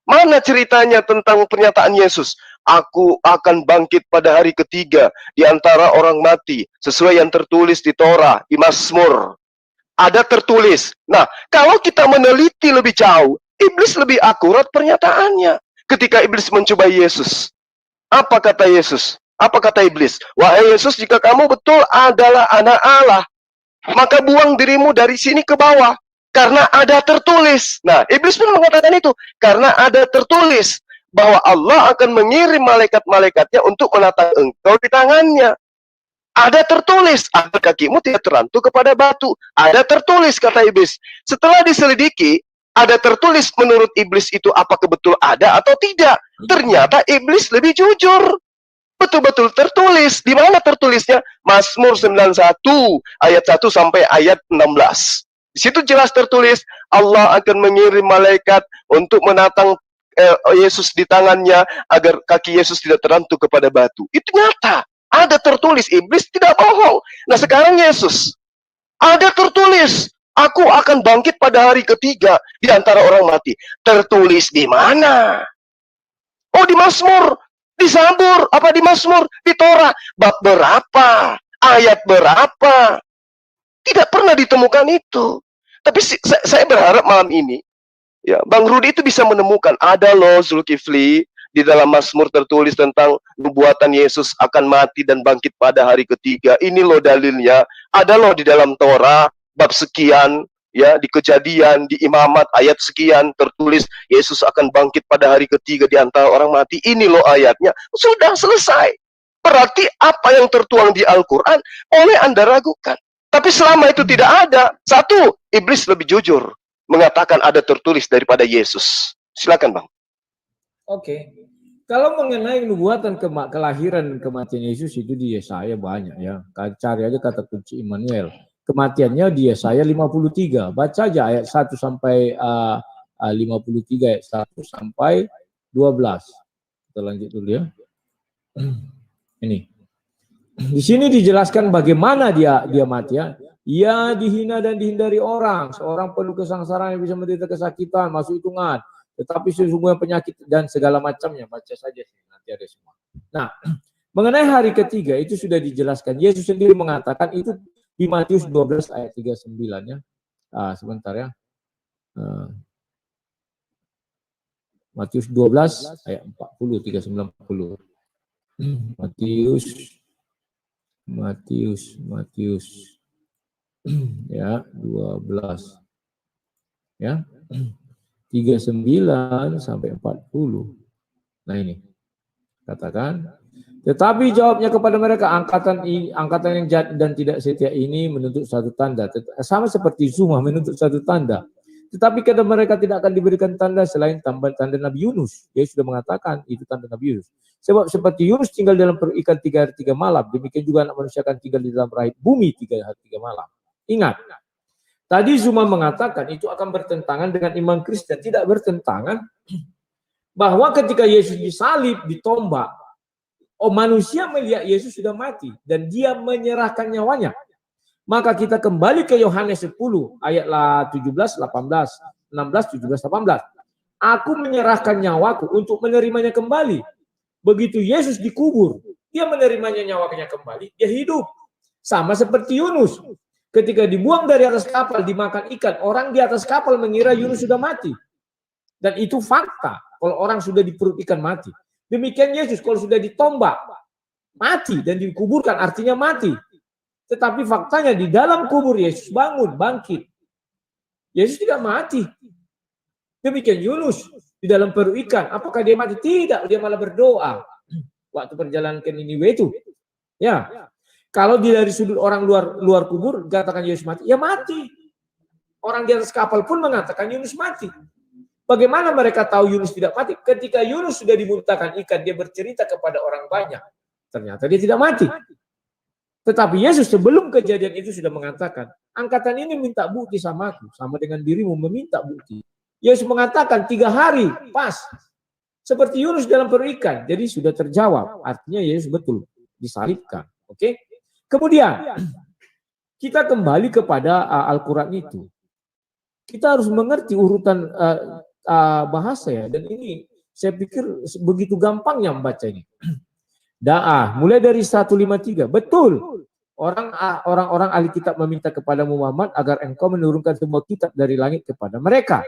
Mana ceritanya tentang pernyataan Yesus? Aku akan bangkit pada hari ketiga di antara orang mati, sesuai yang tertulis di Torah, di Mazmur. Ada tertulis. Nah, kalau kita meneliti lebih jauh, iblis lebih akurat pernyataannya. Ketika iblis mencobai Yesus, apa kata Yesus? Apa kata iblis? Wahai Yesus, jika kamu betul adalah anak Allah, maka buang dirimu dari sini ke bawah. Karena ada tertulis. Nah, iblis pun mengatakan itu. Karena ada tertulis bahwa Allah akan mengirim malaikat-malaikatnya untuk menatang engkau di tangannya. Ada tertulis, agar kakimu tidak terantuk kepada batu. Ada tertulis, kata iblis. Setelah diselidiki, ada tertulis menurut iblis itu apakah betul ada atau tidak. Ternyata iblis lebih jujur. Betul-betul tertulis. Di mana tertulisnya? Mazmur 91 ayat 1 sampai ayat 16. Di situ jelas tertulis Allah akan mengirim malaikat untuk menatang Yesus di tangannya agar kaki Yesus tidak terantuk kepada batu. Itu nyata. Ada tertulis. Iblis tidak bohong. Nah, sekarang Yesus ada tertulis Aku akan bangkit pada hari ketiga di antara orang mati. Tertulis di mana? Oh, di Mazmur, di Zabur, apa di Mazmur, di Torah. Bab berapa? Ayat berapa? Tidak pernah ditemukan itu. Tapi saya berharap malam ini, ya, Bang Rudi itu bisa menemukan, ada loh Zulkifli, di dalam Mazmur tertulis tentang nubuatan Yesus akan mati dan bangkit pada hari ketiga. Ini loh dalilnya. Ada loh di dalam Torah, bab sekian, ya, di Kejadian, di Imamat, ayat sekian, tertulis Yesus akan bangkit pada hari ketiga di antara orang mati. Ini loh ayatnya. Sudah selesai. Berarti apa yang tertuang di Al-Quran oleh Anda ragukan. Tapi selama itu tidak ada, satu, iblis lebih jujur mengatakan ada tertulis daripada Yesus. Silakan, Bang. Oke. Kalau mengenai nubuatan kelahiran dan kematian Yesus itu di Yesaya banyak ya. Cari aja kata kunci Immanuel. Kematiannya di Yesaya 53. Baca aja ayat 1 sampai 53, ayat 1 sampai 12. Kita lanjut dulu ya. Ini. Di sini dijelaskan bagaimana dia mati ya. Ia dihina dan dihindari orang, seorang penuh kesengsaraan yang bisa menderita kesakitan, masuk hitungan. Tetapi sesungguhnya penyakit dan segala macamnya, baca saja nanti ada semua. Nah, mengenai hari ketiga itu sudah dijelaskan. Yesus sendiri mengatakan itu di Matius 12 ayat 39 ya. Sebentar ya. Matius 12 ayat 40, 39, 40. Matius ya 12 ya 39 sampai 40. Nah ini katakan, tetapi jawabnya kepada mereka, angkatan yang jahat dan tidak setia ini menuntut satu tanda, sama seperti Zumah menuntut satu tanda. Tetapi kepada mereka tidak akan diberikan tanda selain tambahan tanda Nabi Yunus. Dia sudah mengatakan itu tanda Nabi Yunus. Sebab seperti Yunus tinggal dalam perut ikan 3 hari 3 malam, demikian juga anak manusia akan tinggal di dalam rahim bumi 3 hari 3 malam. Ingat, tadi Zuma mengatakan itu akan bertentangan dengan iman Kristen. Tidak bertentangan, bahwa ketika Yesus disalib, ditombak, manusia melihat Yesus sudah mati dan dia menyerahkan nyawanya. Maka kita kembali ke Yohanes 10 ayat 17, 18, 16, 17, 18. Aku menyerahkan nyawaku untuk menerimanya kembali. Begitu Yesus dikubur, dia menerimanya nyawanya kembali, dia hidup. Sama seperti Yunus. Ketika dibuang dari atas kapal, dimakan ikan, orang di atas kapal mengira Yunus sudah mati. Dan itu fakta, kalau orang sudah di perut ikan mati. Demikian Yesus, kalau sudah ditombak, mati dan dikuburkan artinya mati. Tetapi faktanya di dalam kubur Yesus bangun, bangkit. Yesus tidak mati. Demikian Yunus di dalam perut ikan. Apakah dia mati? Tidak, dia malah berdoa. Waktu perjalanan ke Niniwe itu. Ya, kalau dari sudut orang luar kubur, katakan Yesus mati, ya mati. Orang di atas kapal pun mengatakan Yunus mati. Bagaimana mereka tahu Yunus tidak mati? Ketika Yunus sudah dimuntahkan ikan, dia bercerita kepada orang banyak. Ternyata dia tidak mati. Tetapi Yesus sebelum kejadian itu sudah mengatakan, angkatan ini minta bukti sama aku, sama dengan dirimu meminta bukti. Yesus mengatakan 3 hari, pas. Seperti Yunus dalam perut ikan. Jadi sudah terjawab. Artinya Yesus betul disalibkan. Oke? Kemudian, kita kembali kepada Al-Quran itu. Kita harus mengerti urutan bahasa ya. Dan ini saya pikir begitu gampangnya membaca ini. Mulai dari 153. Betul. Orang-orang ahli kitab meminta kepada Muhammad agar engkau menurunkan semua kitab dari langit kepada mereka.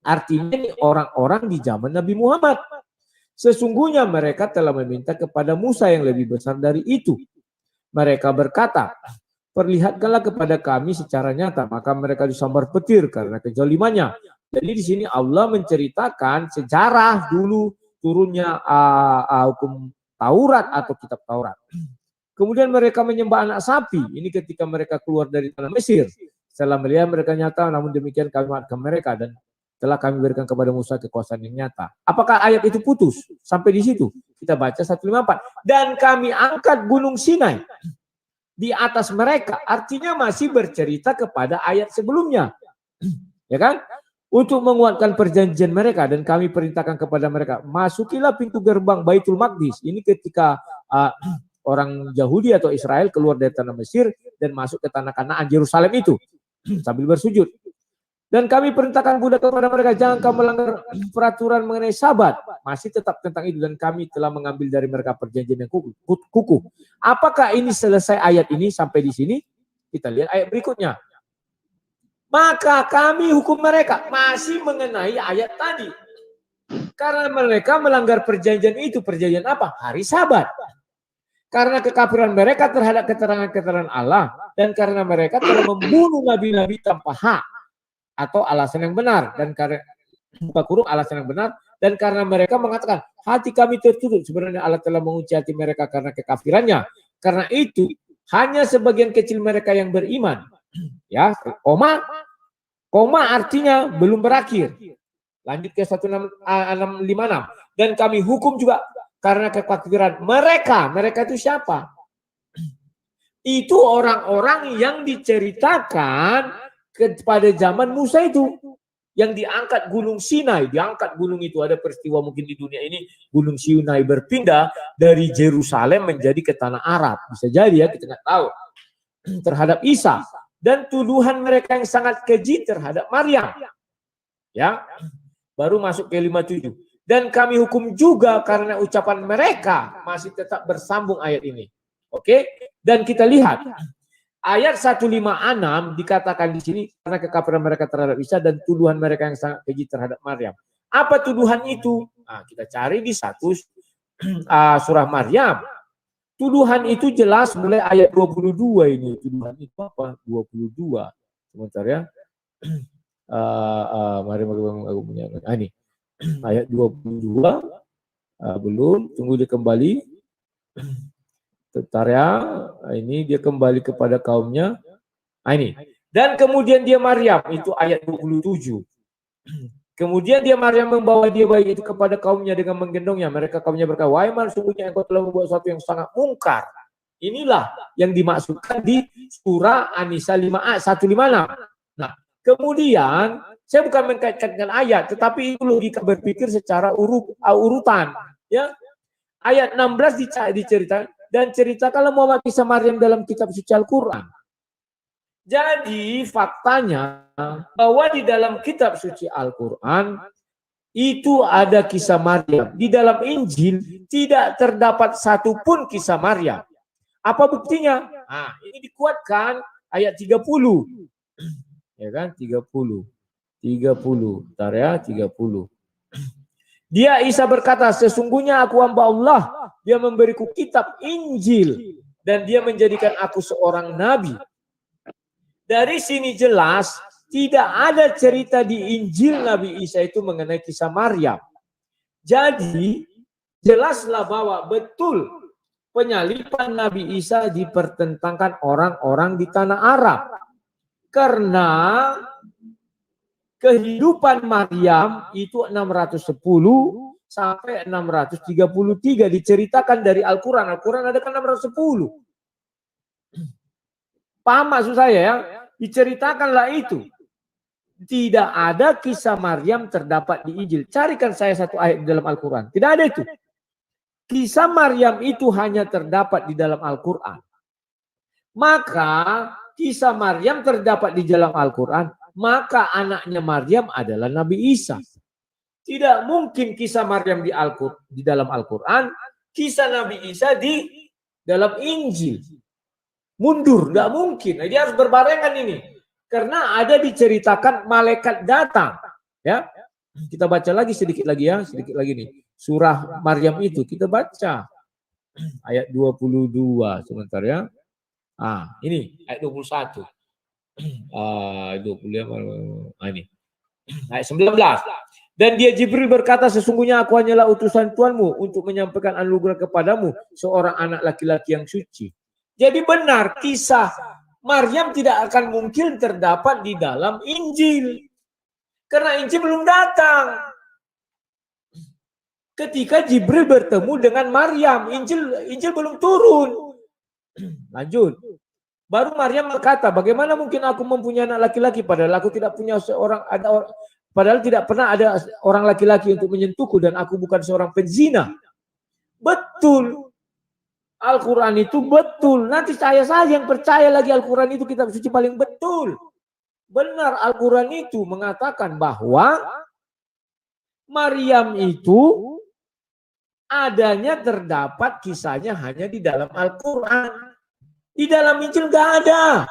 Artinya ini orang-orang di zaman Nabi Muhammad. Sesungguhnya mereka telah meminta kepada Musa yang lebih besar dari itu. Mereka berkata, perlihatkanlah kepada kami secara nyata. Maka mereka disambar petir karena kezalimannya. Jadi di sini Allah menceritakan sejarah dulu turunnya hukum Taurat atau kitab Taurat. Kemudian mereka menyembah anak sapi. Ini ketika mereka keluar dari tanah Mesir. Setelah melihat mereka nyata, namun demikian kami maafkan mereka dan telah kami berikan kepada Musa kekuasaan yang nyata. Apakah ayat itu putus? Sampai di situ. Kita baca 154. Dan kami angkat gunung Sinai di atas mereka. Artinya masih bercerita kepada ayat sebelumnya. Ya kan? Untuk menguatkan perjanjian mereka dan kami perintahkan kepada mereka, masukilah pintu gerbang Baitul Maqdis. Ini ketika orang Yahudi atau Israel keluar dari tanah Mesir dan masuk ke tanah Kanaan Yerusalem itu. sambil bersujud. Dan kami perintahkan budak kepada mereka, jangan kamu melanggar peraturan mengenai Sabat. Masih tetap tentang itu, dan kami telah mengambil dari mereka perjanjian yang kukuh. Apakah ini selesai ayat ini sampai di sini? Kita lihat ayat berikutnya. Maka kami hukum mereka, masih mengenai ayat tadi. Karena mereka melanggar perjanjian itu. Perjanjian apa? Hari Sabat. Karena kekafiran mereka terhadap keterangan-keterangan Allah, dan karena mereka telah membunuh nabi-nabi tanpa hak atau alasan yang benar, dan karena alasan yang benar, dan karena mereka mengatakan hati kami tertutup, sebenarnya Allah telah mengunci hati mereka karena kekafirannya. Karena itu hanya sebagian kecil mereka yang beriman. Ya, koma artinya belum berakhir. Lanjut ke 1656. Dan kami hukum juga karena kekafiran mereka. Mereka itu siapa? Itu orang-orang yang diceritakan pada zaman Musa itu, yang diangkat gunung Sinai. Diangkat gunung itu, ada peristiwa mungkin di dunia ini, gunung Sinai berpindah dari Yerusalem menjadi ke tanah Arab. Bisa jadi ya, kita nggak tahu. Terhadap Isa. Dan tuduhan mereka yang sangat keji terhadap Maryam. Ya, baru masuk ke 57. Dan kami hukum juga karena ucapan mereka masih tetap bersambung ayat ini. Oke? Dan kita lihat ayat 156 dikatakan di sini karena kekafiran mereka terhadap Isa dan tuduhan mereka yang sangat keji terhadap Maryam. Apa tuduhan itu? Nah, kita cari di surah Maryam. Tuduhan itu jelas mulai ayat 22 ini. Tuduhan itu apa? 22. Sebentar ya. Mari aku punya. Ini ayat 22. Belum, tunggu dia kembali. Bentar ya, ini dia kembali kepada kaumnya. Ini. Dan kemudian dia Maryam, itu ayat 27. Kemudian dia Maryam membawa dia bayi itu kepada kaumnya dengan menggendongnya. Mereka kaumnya berkata, wahai Maryam, sungguhnya engkau telah membuat sesuatu yang sangat mungkar. Inilah yang dimaksudkan di surah An-Nisa 156. Nah, kemudian saya bukan mengkaitkan dengan ayat, tetapi itu logika berpikir secara urutan. Ya, ayat 16 diceritakan. Dan ceritakanlah Muhammad kisah Maryam dalam kitab suci Al-Quran. Jadi faktanya bahwa di dalam kitab suci Al-Quran itu ada kisah Maryam. Di dalam Injil tidak terdapat satupun kisah Maryam. Apa buktinya? Nah, ini dikuatkan ayat 30. Ya kan? 30. Bentar ya, 30. Dia Isa berkata, sesungguhnya aku hamba Allah. Dia memberiku kitab Injil dan dia menjadikan aku seorang nabi. Dari sini jelas tidak ada cerita di Injil Nabi Isa itu mengenai kisah Maryam. Jadi jelaslah bahwa betul penyaliban Nabi Isa dipertentangkan orang-orang di tanah Arab. Karena kehidupan Maryam itu 610 sampai 633 diceritakan dari Al-Quran. Al-Quran ada kan 610. Paham maksud saya ya? Diceritakanlah itu. Tidak ada kisah Maryam terdapat di Injil. Carikan saya satu ayat di dalam Al-Quran. Tidak ada itu. Kisah Maryam itu hanya terdapat di dalam Al-Quran. Maka kisah Maryam terdapat di dalam Al-Quran. Maka anaknya Maryam adalah Nabi Isa. Tidak mungkin kisah Maryam di dalam Al-Quran, kisah Nabi Isa di dalam Injil. Mundur, tidak mungkin. Nah, dia harus berbarengan ini. Karena ada diceritakan malaikat datang. Ya, kita baca lagi sedikit lagi ya, sedikit lagi nih. Surah Maryam itu kita baca ayat 22 sebentar ya. Ini ayat 21. 20 ini. Ayat 19. Dan dia Jibril berkata, sesungguhnya aku hanyalah utusan Tuhanmu untuk menyampaikan anugerah kepadamu seorang anak laki-laki yang suci. Jadi benar kisah Maryam tidak akan mungkin terdapat di dalam Injil. Karena Injil belum datang. Ketika Jibril bertemu dengan Maryam, Injil belum turun. Lanjut. Baru Maryam berkata, bagaimana mungkin aku mempunyai anak laki-laki padahal aku tidak punya padahal tidak pernah ada orang laki-laki untuk menyentuhku dan aku bukan seorang penzina. Betul. Al-Quran itu betul. Nanti saya saja yang percaya lagi Al-Quran itu kitab suci paling betul. benar Al-Quran itu mengatakan bahwa Maryam itu adanya terdapat kisahnya hanya di dalam Al-Quran. Di dalam Injil nggak ada.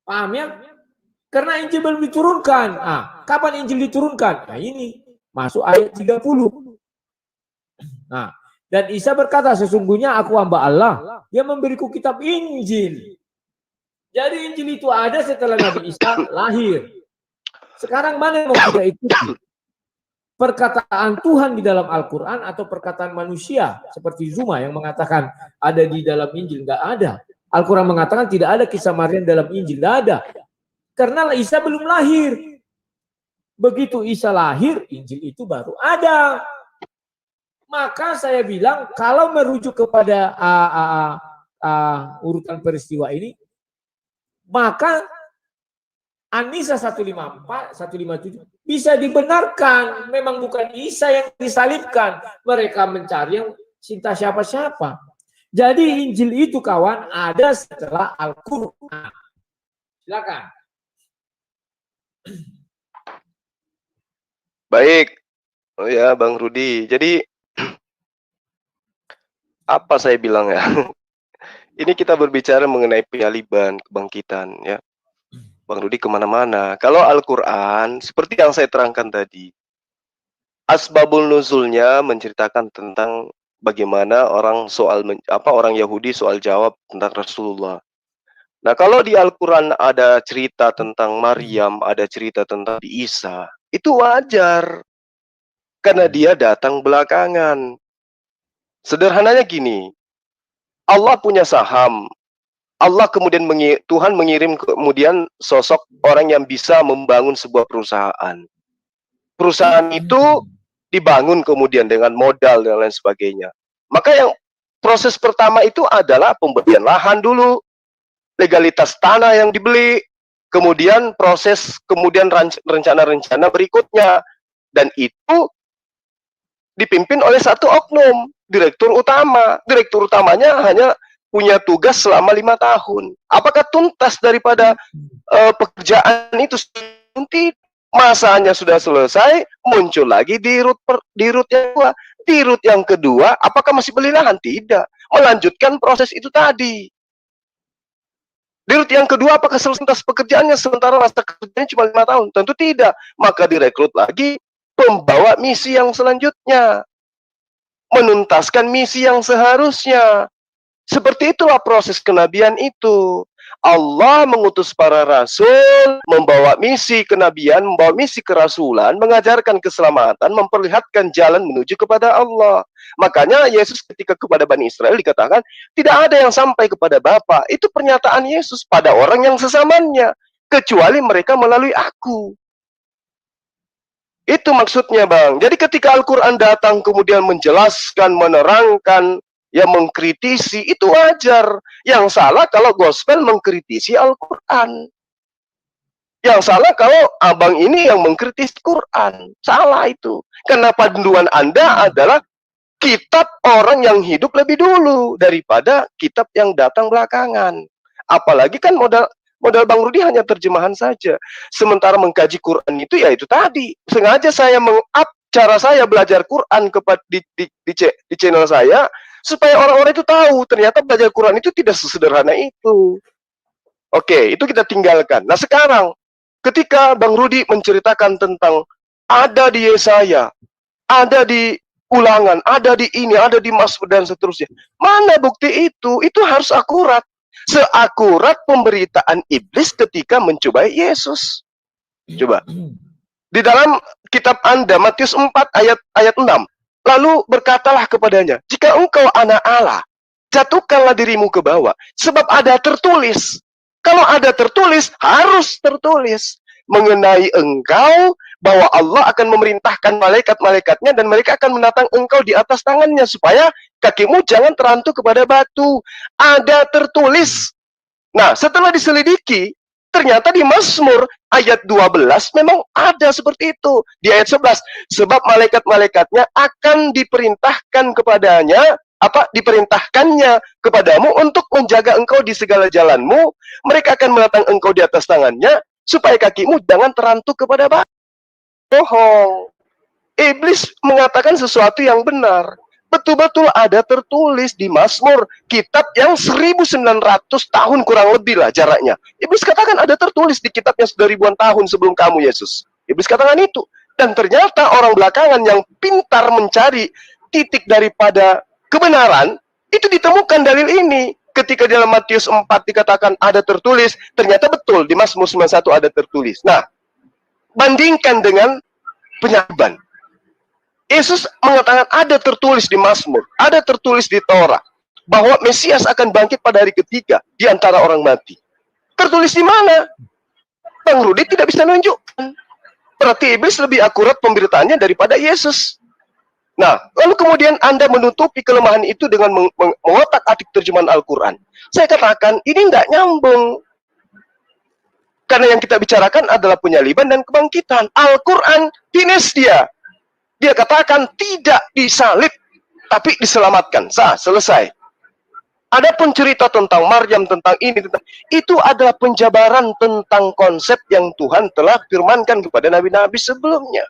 Paham ya? Karena Injil belum diturunkan. Kapan Injil diturunkan? Nah ini, masuk ayat 30. Nah, dan Isa berkata, sesungguhnya aku hamba Allah yang memberiku kitab Injil. Jadi Injil itu ada setelah Nabi Isa lahir. Sekarang mana yang mau kita ikuti? Perkataan Tuhan di dalam Al-Quran atau perkataan manusia seperti Zuma yang mengatakan ada di dalam Injil? Nggak ada. Al-Quran mengatakan tidak ada kisah Maryam dalam Injil. Nggak ada. Karena Isa belum lahir. Begitu Isa lahir, Injil itu baru ada. Maka saya bilang kalau merujuk kepada urutan peristiwa ini, maka An-Nisa 154, 157 bisa dibenarkan. Memang bukan Isa yang disalibkan. Mereka mencari yang cinta siapa-siapa. Jadi Injil itu kawan ada setelah Al-Quran. Silakan. Baik. Oh ya, Bang Rudi. Jadi apa saya bilang ya? Ini kita berbicara mengenai penyaliban, kebangkitan ya. Bang Rudi kemana-mana. Kalau Al-Quran, seperti yang saya terangkan tadi, asbabul nuzulnya menceritakan tentang bagaimana orang Yahudi soal jawab tentang Rasulullah. Nah, kalau di Al-Quran ada cerita tentang Maryam, ada cerita tentang Isa, itu wajar. Karena dia datang belakangan. Sederhananya gini, Allah punya saham. Allah kemudian Tuhan mengirim kemudian sosok orang yang bisa membangun sebuah perusahaan. Perusahaan itu dibangun kemudian dengan modal dan lain sebagainya. Maka yang proses pertama itu adalah pembelian lahan dulu, legalitas tanah yang dibeli, kemudian rencana-rencana berikutnya, dan itu dipimpin oleh satu oknum, direktur utama. Direktur utamanya hanya punya tugas selama 5 tahun. Apakah tuntas daripada pekerjaan itu? Masanya sudah selesai, muncul lagi di root yang kedua. Di root yang kedua, apakah masih beli lahan? Tidak. Melanjutkan proses itu tadi. Di root yang kedua, apakah selesai pekerjaannya sementara masa kerjanya cuma 5 tahun? Tentu tidak. Maka direkrut lagi pembawa misi yang selanjutnya. Menuntaskan misi yang seharusnya. Seperti itulah proses kenabian itu. Allah mengutus para rasul, membawa misi kenabian, membawa misi kerasulan, mengajarkan keselamatan, memperlihatkan jalan menuju kepada Allah. Makanya Yesus ketika kepada Bani Israel dikatakan, tidak ada yang sampai kepada Bapa. Itu pernyataan Yesus pada orang yang sesamanya, kecuali mereka melalui aku. Itu maksudnya, Bang. Jadi ketika Al-Quran datang kemudian menjelaskan, menerangkan, yang mengkritisi, itu wajar. Yang salah kalau gospel mengkritisi Al-Quran. Yang salah kalau abang ini yang mengkritisi Quran. Salah itu. Karena panduan Anda adalah kitab orang yang hidup lebih dulu daripada kitab yang datang belakangan. Apalagi kan modal Bang Rudi hanya terjemahan saja. Sementara mengkaji Quran itu ya itu tadi. Sengaja saya meng-up cara saya belajar Quran di channel saya, supaya orang-orang itu tahu ternyata belajar Quran itu tidak sesederhana itu. Oke, itu kita tinggalkan. Nah sekarang, ketika Bang Rudi menceritakan tentang ada di Yesaya, ada di Ulangan, ada di ini, ada di Mazmur dan seterusnya. Mana bukti itu? Itu harus akurat. Seakurat pemberitaan iblis ketika mencobai Yesus. Coba. Di dalam kitab Anda, Matius 4 ayat 6. Lalu berkatalah kepadanya, jika engkau anak Allah, jatuhkanlah dirimu ke bawah. Sebab ada tertulis. Kalau ada tertulis, harus tertulis. Mengenai engkau, bahwa Allah akan memerintahkan malaikat-malaikatnya, dan mereka akan menatang engkau di atas tangannya, supaya kakimu jangan terantuk kepada batu. Ada tertulis. Nah, setelah diselidiki, ternyata di Mazmur ayat 12 memang ada seperti itu. Di ayat 11, sebab malaikat-malaikatnya akan diperintahkan kepadanya diperintahkannya kepadamu untuk menjaga engkau di segala jalanmu. Mereka akan menatang engkau di atas tangannya, supaya kakimu jangan terantuk kepada bohong. Iblis mengatakan sesuatu yang benar. Betul-betul ada tertulis di Mazmur, kitab yang 1900 tahun kurang lebih lah jaraknya. Iblis katakan ada tertulis di kitab yang sudah ribuan tahun sebelum kamu, Yesus. Iblis katakan itu. Dan ternyata orang belakangan yang pintar mencari titik daripada kebenaran, itu ditemukan dalil ini. Ketika dalam Matius 4 dikatakan ada tertulis, ternyata betul di Mazmur 91 ada tertulis. Nah, bandingkan dengan penyakitan. Yesus mengatakan ada tertulis di Mazmur, ada tertulis di Torah, bahwa Mesias akan bangkit pada hari ketiga di antara orang mati. Tertulis di mana? Bang Rudi tidak bisa menunjukkan. Berarti iblis lebih akurat pemberitaannya daripada Yesus. Nah, lalu kemudian Anda menutupi kelemahan itu dengan mengotak-atik terjemahan Al-Quran. Saya katakan, ini tidak nyambung. Karena yang kita bicarakan adalah penyaliban dan kebangkitan. Al-Quran finish dia. Dia katakan tidak disalib, tapi diselamatkan. Selesai. Adapun cerita tentang Maryam, tentang ini, itu adalah penjabaran tentang konsep yang Tuhan telah firmankan kepada nabi-nabi sebelumnya.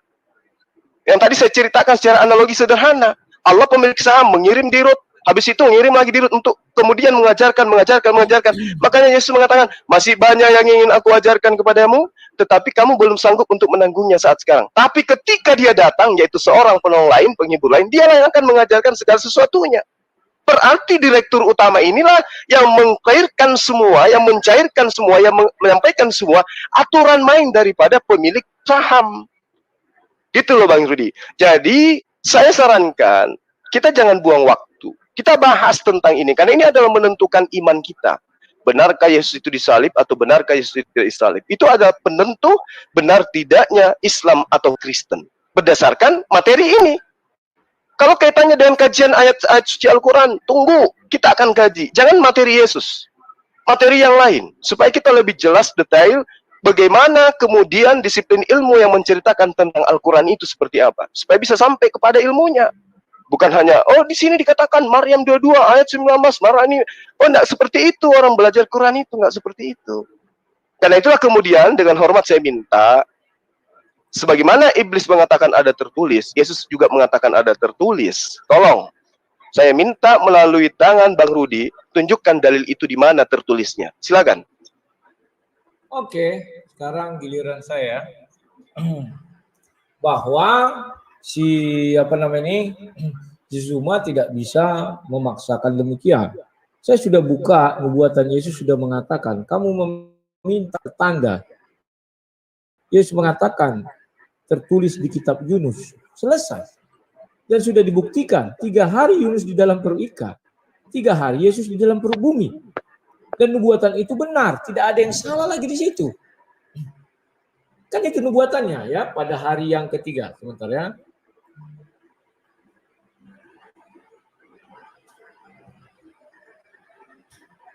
Yang tadi saya ceritakan secara analogi sederhana. Allah pemilik saham mengirim dirut, habis itu mengirim lagi dirut untuk kemudian mengajarkan. Makanya Yesus mengatakan, masih banyak yang ingin aku ajarkan kepadamu, tetapi kamu belum sanggup untuk menanggungnya saat sekarang. Tapi ketika dia datang, yaitu seorang penolong lain, penghibur lain, dia yang akan mengajarkan segala sesuatunya. Berarti direktur utama inilah yang mengcairkan semua, yang mencairkan semua, yang menyampaikan semua aturan main daripada pemilik saham. Gitu loh Bang Rudi. Jadi saya sarankan kita jangan buang waktu. Kita bahas tentang ini karena ini adalah menentukan iman kita. Benarkah Yesus itu disalib atau benarkah Yesus itu tidak disalib? Itu adalah penentu benar tidaknya Islam atau Kristen. Berdasarkan materi ini. Kalau kaitannya dengan kajian ayat-ayat suci Al-Quran, tunggu, kita akan kaji. Jangan materi Yesus. Materi yang lain. Supaya kita lebih jelas, detail, bagaimana kemudian disiplin ilmu yang menceritakan tentang Al-Quran itu seperti apa. Supaya bisa sampai kepada ilmunya. Bukan hanya, oh di sini dikatakan Maryam 22 ayat 19, marah ini. Oh enggak seperti itu, orang belajar Quran itu enggak seperti itu. Karena itulah kemudian dengan hormat saya minta, sebagaimana iblis mengatakan ada tertulis, Yesus juga mengatakan ada tertulis. Tolong, saya minta melalui tangan Bang Rudi, tunjukkan dalil itu di mana tertulisnya. Silakan. Oke, sekarang giliran saya. Bahwa si Zuma tidak bisa memaksakan demikian. Saya sudah buka nubuatan Yesus sudah mengatakan, kamu meminta tanda. Yesus mengatakan tertulis di kitab Yunus, selesai. Dan sudah dibuktikan 3 hari Yunus di dalam perut ikan, 3 hari Yesus di dalam perut bumi. Dan nubuatan itu benar, tidak ada yang salah lagi di situ. Kan itu nubuatannya ya pada hari yang ketiga. Sebentar ya.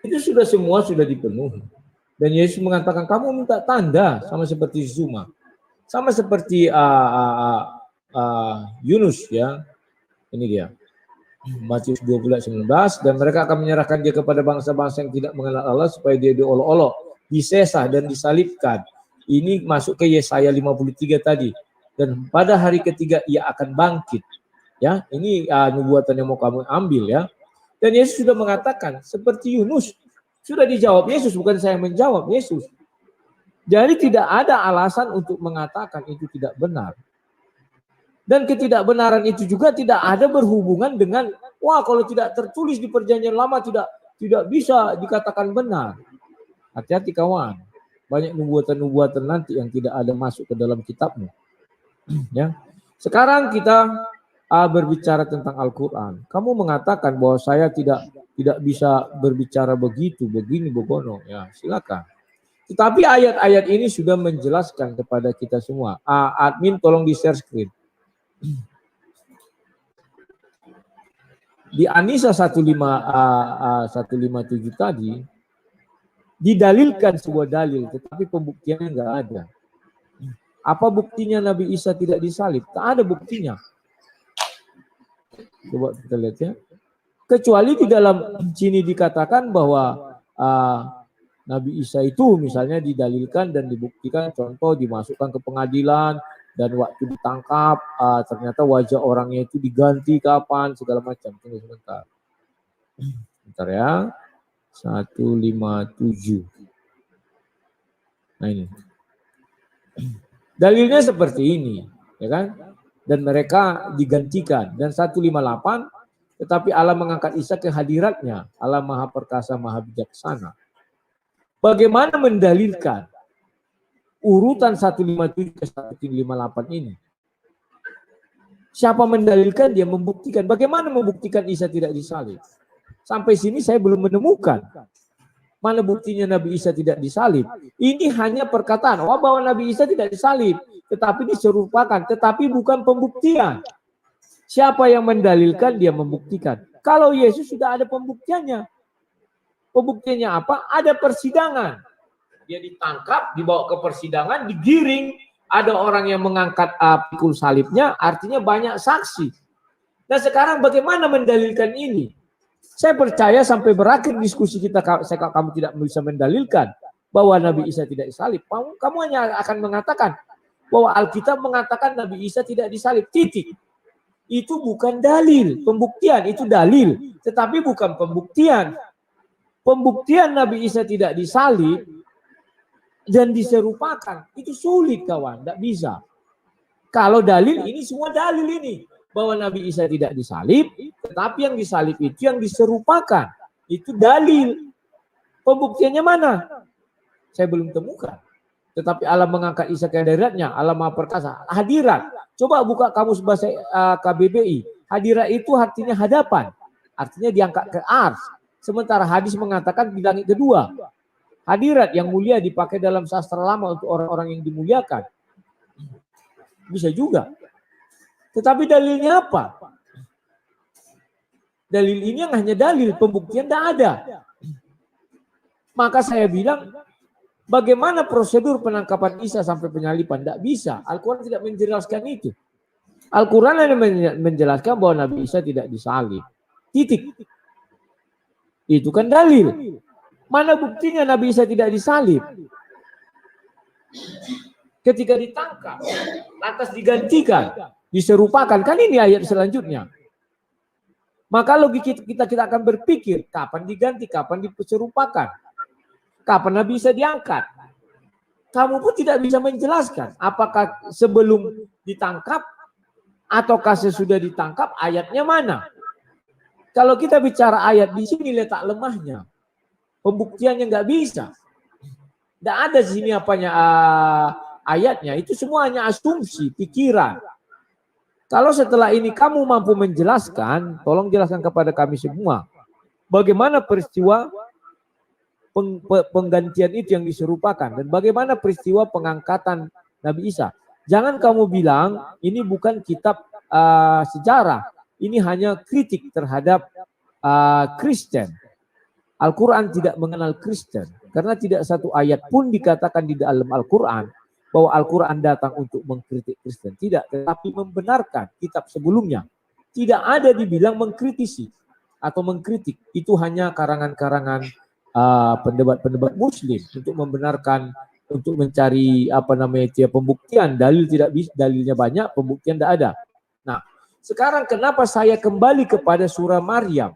Itu semua sudah dipenuhi. Dan Yesus mengatakan kamu minta tanda sama seperti Zuma. Sama seperti Yunus ya. Ini dia. Matius 12:19 dan mereka akan menyerahkan dia kepada bangsa-bangsa yang tidak mengenal Allah supaya dia diolok-olok, disesah dan disalibkan. Ini masuk ke Yesaya 53 tadi. Dan pada hari ketiga ia akan bangkit. Ya, ini nubuatan yang mau kamu ambil ya. Dan Yesus sudah mengatakan seperti Yunus. Sudah dijawab Yesus, bukan saya yang menjawab Yesus. Jadi tidak ada alasan untuk mengatakan itu tidak benar. Dan ketidakbenaran itu juga tidak ada berhubungan dengan wah kalau tidak tertulis di perjanjian lama tidak bisa dikatakan benar. Hati-hati kawan. Banyak nubuatan-nubuatan nanti yang tidak ada masuk ke dalam kitabmu. Ya. Sekarang kita berbicara tentang Al-Quran. Kamu mengatakan bahwa saya tidak bisa berbicara begitu, begini, begono. Ya, silakan. Tetapi ayat-ayat ini sudah menjelaskan kepada kita semua. Admin tolong di-share screen. Di An-Nisa 157 tadi didalilkan sebuah dalil, tetapi pembuktiannya enggak ada. Apa buktinya Nabi Isa tidak disalib? Tak ada buktinya. Coba kita lihat ya. Kecuali di dalam sini dikatakan bahwa Nabi Isa itu misalnya didalilkan dan dibuktikan, contoh dimasukkan ke pengadilan dan waktu ditangkap ternyata wajah orangnya itu diganti kapan segala macam. Tunggu sebentar. Bentar ya. 157. Nah ini. Dalilnya seperti ini, ya kan? Dan mereka digantikan. Dan 158, tetapi Allah mengangkat Isa ke hadiratnya. Allah Maha Perkasa, Maha Bijaksana. Bagaimana mendalilkan urutan 157 ke 158 ini? Siapa mendalilkan? Dia membuktikan. Bagaimana membuktikan Isa tidak disalib? Sampai sini saya belum menemukan. Mana buktinya Nabi Isa tidak disalib? Ini hanya perkataan. Oh, bahwa Nabi Isa tidak disalib. Tetapi diserupakan. Tetapi bukan pembuktian. Siapa yang mendalilkan? Dia membuktikan. Kalau Yesus sudah ada pembuktiannya. Pembuktiannya apa? Ada persidangan. Dia ditangkap, dibawa ke persidangan, digiring. Ada orang yang mengangkat pikul salibnya, artinya banyak saksi. Nah sekarang bagaimana mendalilkan ini? Saya percaya sampai berakhir diskusi kita, kamu tidak bisa mendalilkan bahwa Nabi Isa tidak disalib. Kamu hanya akan mengatakan bahwa Alkitab mengatakan Nabi Isa tidak disalib. Titik. Itu bukan dalil. Pembuktian itu dalil. Tetapi bukan pembuktian. Pembuktian Nabi Isa tidak disalib dan diserupakan. Itu sulit kawan. Tidak bisa. Kalau dalil ini semua dalil ini. Bahwa Nabi Isa tidak disalib, tetapi yang disalib itu yang diserupakan. Itu dalil. Pembuktiannya mana? Saya belum temukan. Tetapi Allah mengangkat Isa ke hadiratnya. Allah Maha Perkasa. Hadirat. Coba buka kamus bahasa KBBI. Hadirat itu artinya hadapan. Artinya diangkat ke ars. Sementara hadis mengatakan di langit kedua. Hadirat yang mulia dipakai dalam sastra lama untuk orang-orang yang dimuliakan. Bisa juga. Tetapi dalilnya apa? Dalil ini yang hanya dalil, pembuktian tidak ada. Maka saya bilang, bagaimana prosedur penangkapan Isa sampai penyaliban? Tidak bisa. Al-Quran tidak menjelaskan itu. Al-Quran hanya menjelaskan bahwa Nabi Isa tidak disalib. Titik. Itu kan dalil. Mana buktinya Nabi Isa tidak disalib? Ketika ditangkap, lantas digantikan. Diserupakan, kan ini ayat selanjutnya. Maka logika kita akan berpikir kapan diganti, kapan diserupakan, kapan Nabi Isa diangkat. Kamu pun tidak bisa menjelaskan apakah sebelum ditangkap ataukah sesudah ditangkap, ayatnya mana. Kalau kita bicara ayat, di sini letak lemahnya. Pembuktiannya nggak bisa. Nggak ada di sini apanya ayatnya. Itu semua hanya asumsi, pikiran. Kalau setelah ini kamu mampu menjelaskan, tolong jelaskan kepada kami semua. Bagaimana peristiwa penggantian itu yang diserupakan. Dan bagaimana peristiwa pengangkatan Nabi Isa. Jangan kamu bilang ini bukan kitab sejarah. Ini hanya kritik terhadap Kristen. Al-Quran tidak mengenal Kristen. Karena tidak satu ayat pun dikatakan di dalam Al-Quran bahwa Al-Quran datang untuk mengkritik Kristen. Tidak, tetapi membenarkan kitab sebelumnya. Tidak ada dibilang mengkritisi atau mengkritik. Itu hanya karangan-karangan pendebat-pendebat Muslim untuk membenarkan, untuk mencari pembuktian. Dalil tidak bisa, dalilnya banyak, pembuktian tidak ada. Nah, sekarang kenapa saya kembali kepada surah Maryam?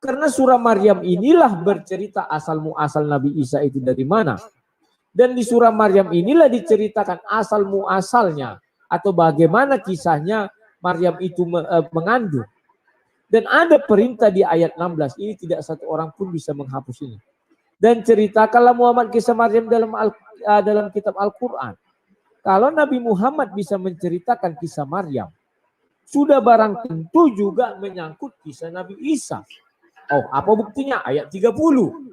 Karena surah Maryam inilah bercerita asal muasal Nabi Isa itu dari mana. Dan di surah Maryam inilah diceritakan asal muasalnya atau bagaimana kisahnya Maryam itu mengandung. Dan ada perintah di ayat 16, ini tidak satu orang pun bisa menghapus ini. Dan ceritakanlah Muhammad kisah Maryam dalam kitab Al-Quran. Kalau Nabi Muhammad bisa menceritakan kisah Maryam, sudah barang tentu juga menyangkut kisah Nabi Isa. Oh, apa buktinya? Ayat 30.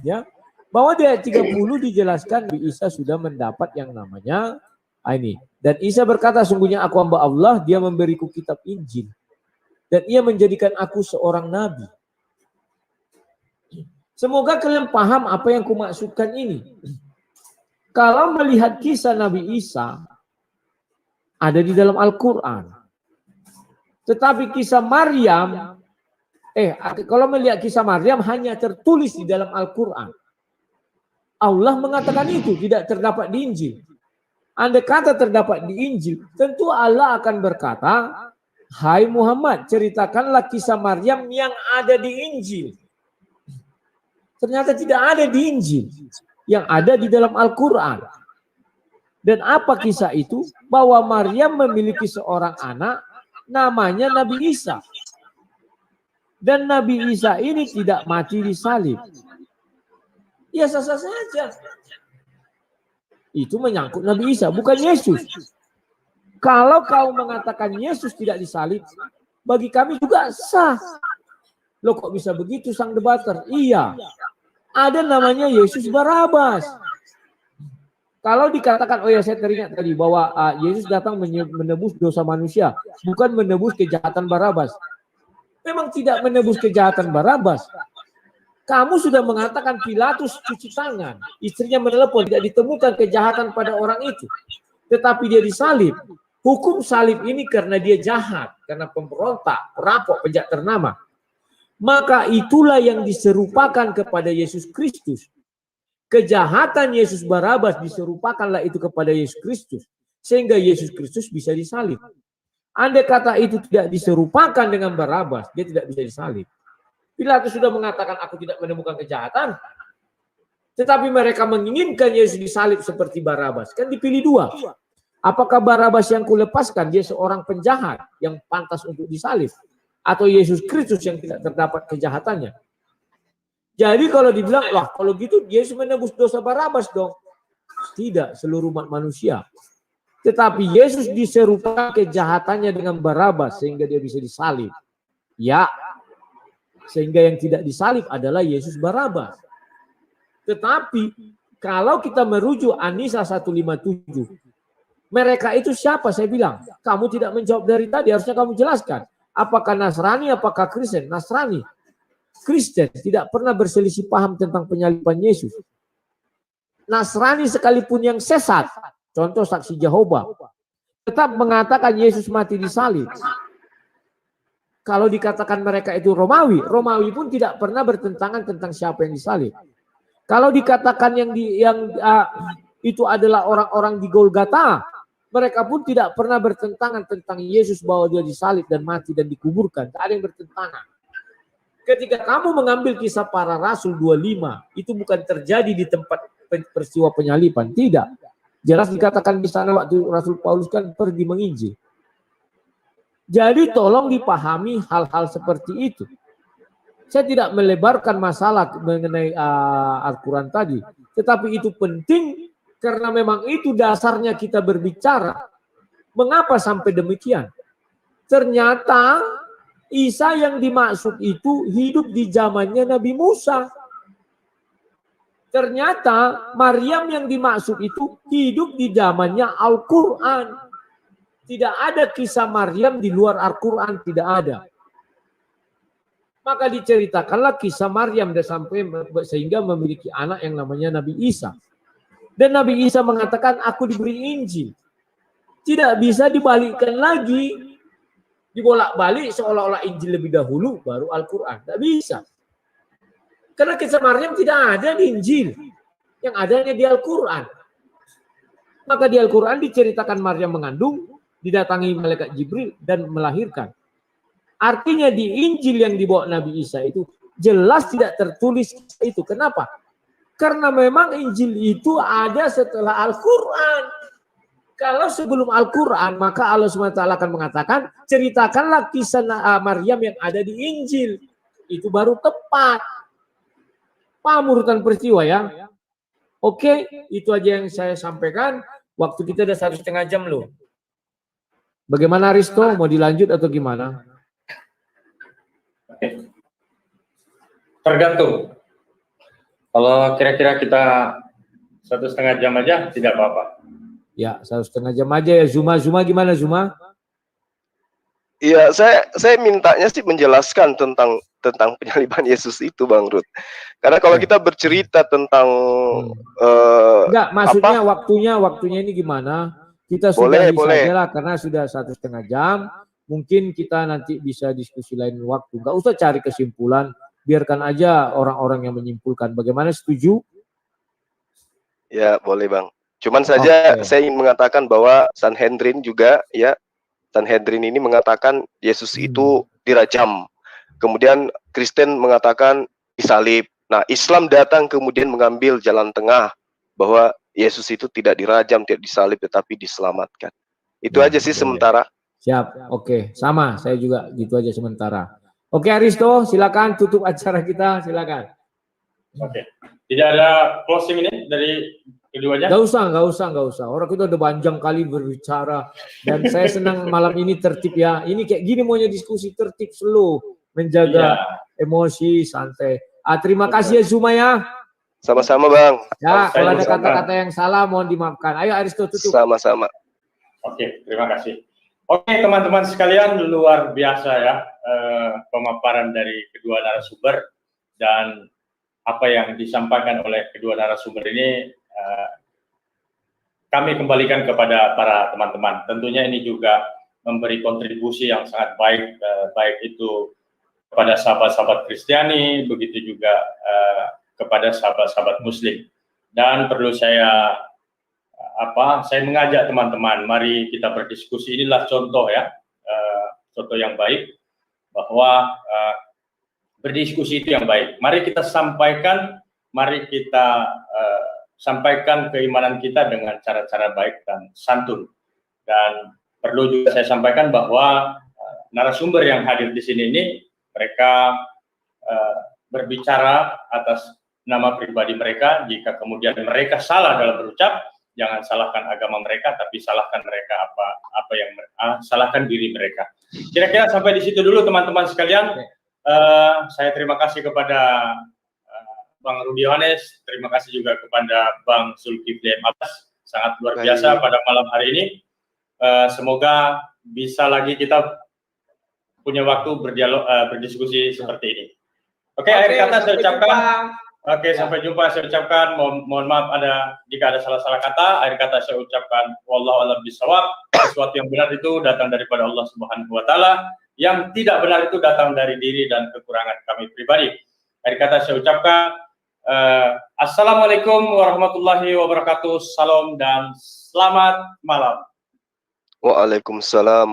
Ya. Bahwa di ayat 30 dijelaskan Nabi Isa sudah mendapat yang namanya ini. Dan Isa berkata, sungguhnya aku hamba Allah, dia memberiku kitab Injil. Dan ia menjadikan aku seorang nabi. Semoga kalian paham apa yang kumaksudkan ini. Kalau melihat kisah Nabi Isa, ada di dalam Al-Quran. Tetapi kisah Maryam Kalau melihat kisah Maryam hanya tertulis di dalam Al-Quran. Allah mengatakan itu tidak terdapat di Injil. Andai kata terdapat di Injil, tentu Allah akan berkata, hai Muhammad, ceritakanlah kisah Maryam yang ada di Injil. Ternyata tidak ada di Injil, yang ada di dalam Al-Quran. Dan apa kisah itu? Bahwa Maryam memiliki seorang anak, namanya Nabi Isa. Dan Nabi Isa ini tidak mati di salib. Ya sah-sah saja. Itu menyangkut Nabi Isa, bukan Yesus. Kalau kau mengatakan Yesus tidak disalib, bagi kami juga sah. Loh kok bisa begitu sang debater? Iya. Ada namanya Yesus Barabas. Kalau dikatakan, oh ya saya teringat tadi bahwa Yesus datang menebus dosa manusia, bukan menebus kejahatan Barabas. Memang tidak menebus kejahatan Barabas. Kamu sudah mengatakan Pilatus cuci tangan, istrinya menelepon, tidak ditemukan kejahatan pada orang itu. Tetapi dia disalib. Hukum salib ini karena dia jahat, karena pemberontak, perampok, penjahat ternama. Maka itulah yang diserupakan kepada Yesus Kristus. Kejahatan Yesus Barabas diserupakanlah itu kepada Yesus Kristus. Sehingga Yesus Kristus bisa disalib. Andai kata itu tidak diserupakan dengan Barabas, dia tidak bisa disalib. Pilatus sudah mengatakan aku tidak menemukan kejahatan. Tetapi mereka menginginkan Yesus disalib seperti Barabas. Kan dipilih dua. Apakah Barabas yang kulepaskan, dia seorang penjahat yang pantas untuk disalib? Atau Yesus Kristus yang tidak terdapat kejahatannya? Jadi kalau dibilang, wah kalau gitu Yesus menebus dosa Barabas dong. Tidak, seluruh umat manusia. Tetapi Yesus diserupakan kejahatannya dengan Barabas sehingga dia bisa disalib. Ya, sehingga yang tidak disalib adalah Yesus Barabas. Tetapi kalau kita merujuk An-Nisa 157, mereka itu siapa? Saya bilang, kamu tidak menjawab dari tadi, harusnya kamu jelaskan. Apakah Nasrani, apakah Kristen? Nasrani, Kristen tidak pernah berselisih paham tentang penyaliban Yesus. Nasrani sekalipun yang sesat, contoh saksi Jehovah, tetap mengatakan Yesus mati disalib. Kalau dikatakan mereka itu Romawi, Romawi pun tidak pernah bertentangan tentang siapa yang disalib. Kalau dikatakan itu adalah orang-orang di Golgata, mereka pun tidak pernah bertentangan tentang Yesus bahwa dia disalib dan mati dan dikuburkan. Tak ada yang bertentangan. Ketika kamu mengambil kisah para rasul 25, itu bukan terjadi di tempat peristiwa penyaliban. Tidak. Jelas dikatakan di sana waktu Rasul Paulus kan pergi menginjil. Jadi tolong dipahami hal-hal seperti itu. Saya tidak melebarkan masalah mengenai Al-Quran tadi. Tetapi itu penting karena memang itu dasarnya kita berbicara. Mengapa sampai demikian? Ternyata Isa yang dimaksud itu hidup di zamannya Nabi Musa. Ternyata Maryam yang dimaksud itu hidup di zamannya Al-Quran. Tidak ada kisah Maryam di luar Al-Quran, tidak ada. Maka diceritakanlah kisah Maryam dan sampai sehingga memiliki anak yang namanya Nabi Isa. Dan Nabi Isa mengatakan, aku diberi Injil. Tidak bisa dibalikkan lagi. Dibolak-balik seolah-olah Injil lebih dahulu, baru Al-Quran. Tidak bisa. Karena kisah Maryam tidak ada di Injil. Yang adanya di Al-Quran. Maka di Al-Quran diceritakan Maryam mengandung, didatangi malaikat Jibril dan melahirkan. Artinya di Injil yang dibawa Nabi Isa itu jelas tidak tertulis itu. Kenapa? Karena memang Injil itu ada setelah Al-Quran. Kalau sebelum Al-Quran, maka Allah SWT akan mengatakan, ceritakanlah kisah Maryam yang ada di Injil. Itu baru tepat. Paham urutan peristiwa ya? Oke, itu aja yang saya sampaikan. Waktu kita udah 1,5 jam loh. Bagaimana Risto? Mau dilanjut atau gimana? Tergantung. Kalau kira-kira kita 1,5 jam aja, tidak apa-apa. Ya, 1,5 jam aja ya. Zuma gimana Zuma? Iya, saya mintanya sih menjelaskan tentang penyaliban Yesus itu, Bang Ruth. Karena kalau kita bercerita tentang enggak, maksudnya waktunya ini gimana? Kita sudah bisa lah karena sudah 1,5 jam. mungkin kita nanti bisa diskusi lain waktu. Nggak usah cari kesimpulan, biarkan aja orang-orang yang menyimpulkan. Bagaimana, setuju? Ya, boleh Bang. Cuman saja Oke. saya ingin mengatakan bahwa Sanhedrin juga ya, Sanhedrin ini mengatakan Yesus itu dirajam. Kemudian Kristen mengatakan disalib. Nah, Islam datang kemudian mengambil jalan tengah bahwa Yesus itu tidak dirajam, tidak disalib, tetapi diselamatkan. Itu Ya, aja sih boleh. sementara. Siap, oke. Sama, saya juga gitu aja sementara. Oke Aristo, silakan tutup acara kita, silakan. Oke. Tidak ada closing ini dari keduanya? Gak usah. Orang kita udah panjang kali berbicara. Dan saya senang malam ini tertib ya. Ini kayak gini maunya diskusi tertib, slow. Menjaga emosi, santai. Terima kasih ya Zuma ya. Sama-sama Bang. Ya, Saya kalau ada juga, kata-kata yang salah mohon dimaafkan. Ayo Aristo tutup. Sama-sama. Oke, terima kasih. Oke, teman-teman sekalian, luar biasa ya pemaparan dari kedua narasumber, dan apa yang disampaikan oleh kedua narasumber ini kami kembalikan kepada para teman-teman. Tentunya ini juga memberi kontribusi yang sangat baik, baik itu kepada sahabat-sahabat Kristiani, begitu juga kepada sahabat-sahabat Muslim. Dan perlu saya mengajak teman-teman, mari kita berdiskusi. Inilah contoh ya, contoh yang baik bahwa berdiskusi itu yang baik. Mari kita sampaikan, sampaikan keimanan kita dengan cara-cara baik dan santun. Dan perlu juga saya sampaikan bahwa narasumber yang hadir di sini ini mereka berbicara atas nama pribadi mereka. Jika kemudian mereka salah dalam berucap, jangan salahkan agama mereka, tapi salahkan mereka salahkan diri mereka. Kira-kira sampai di situ dulu teman-teman sekalian. Saya terima kasih kepada Bang Rudi Yohanes, terima kasih juga kepada Bang Zulkifli Abbas, sangat luar biasa pada malam hari ini. Semoga bisa lagi kita punya waktu berdialog, berdiskusi seperti ini. Oke, akhir kata saya ucapkan. Sampai jumpa. Saya ucapkan mohon maaf jika ada salah-salah kata. Akhir kata saya ucapkan wallahu a'lam bishawab. Sesuatu yang benar itu datang daripada Allah Subhanahu wa taala. Yang tidak benar itu datang dari diri dan kekurangan kami pribadi. Akhir kata saya ucapkan assalamualaikum warahmatullahi wabarakatuh. Salam dan selamat malam. Waalaikumsalam.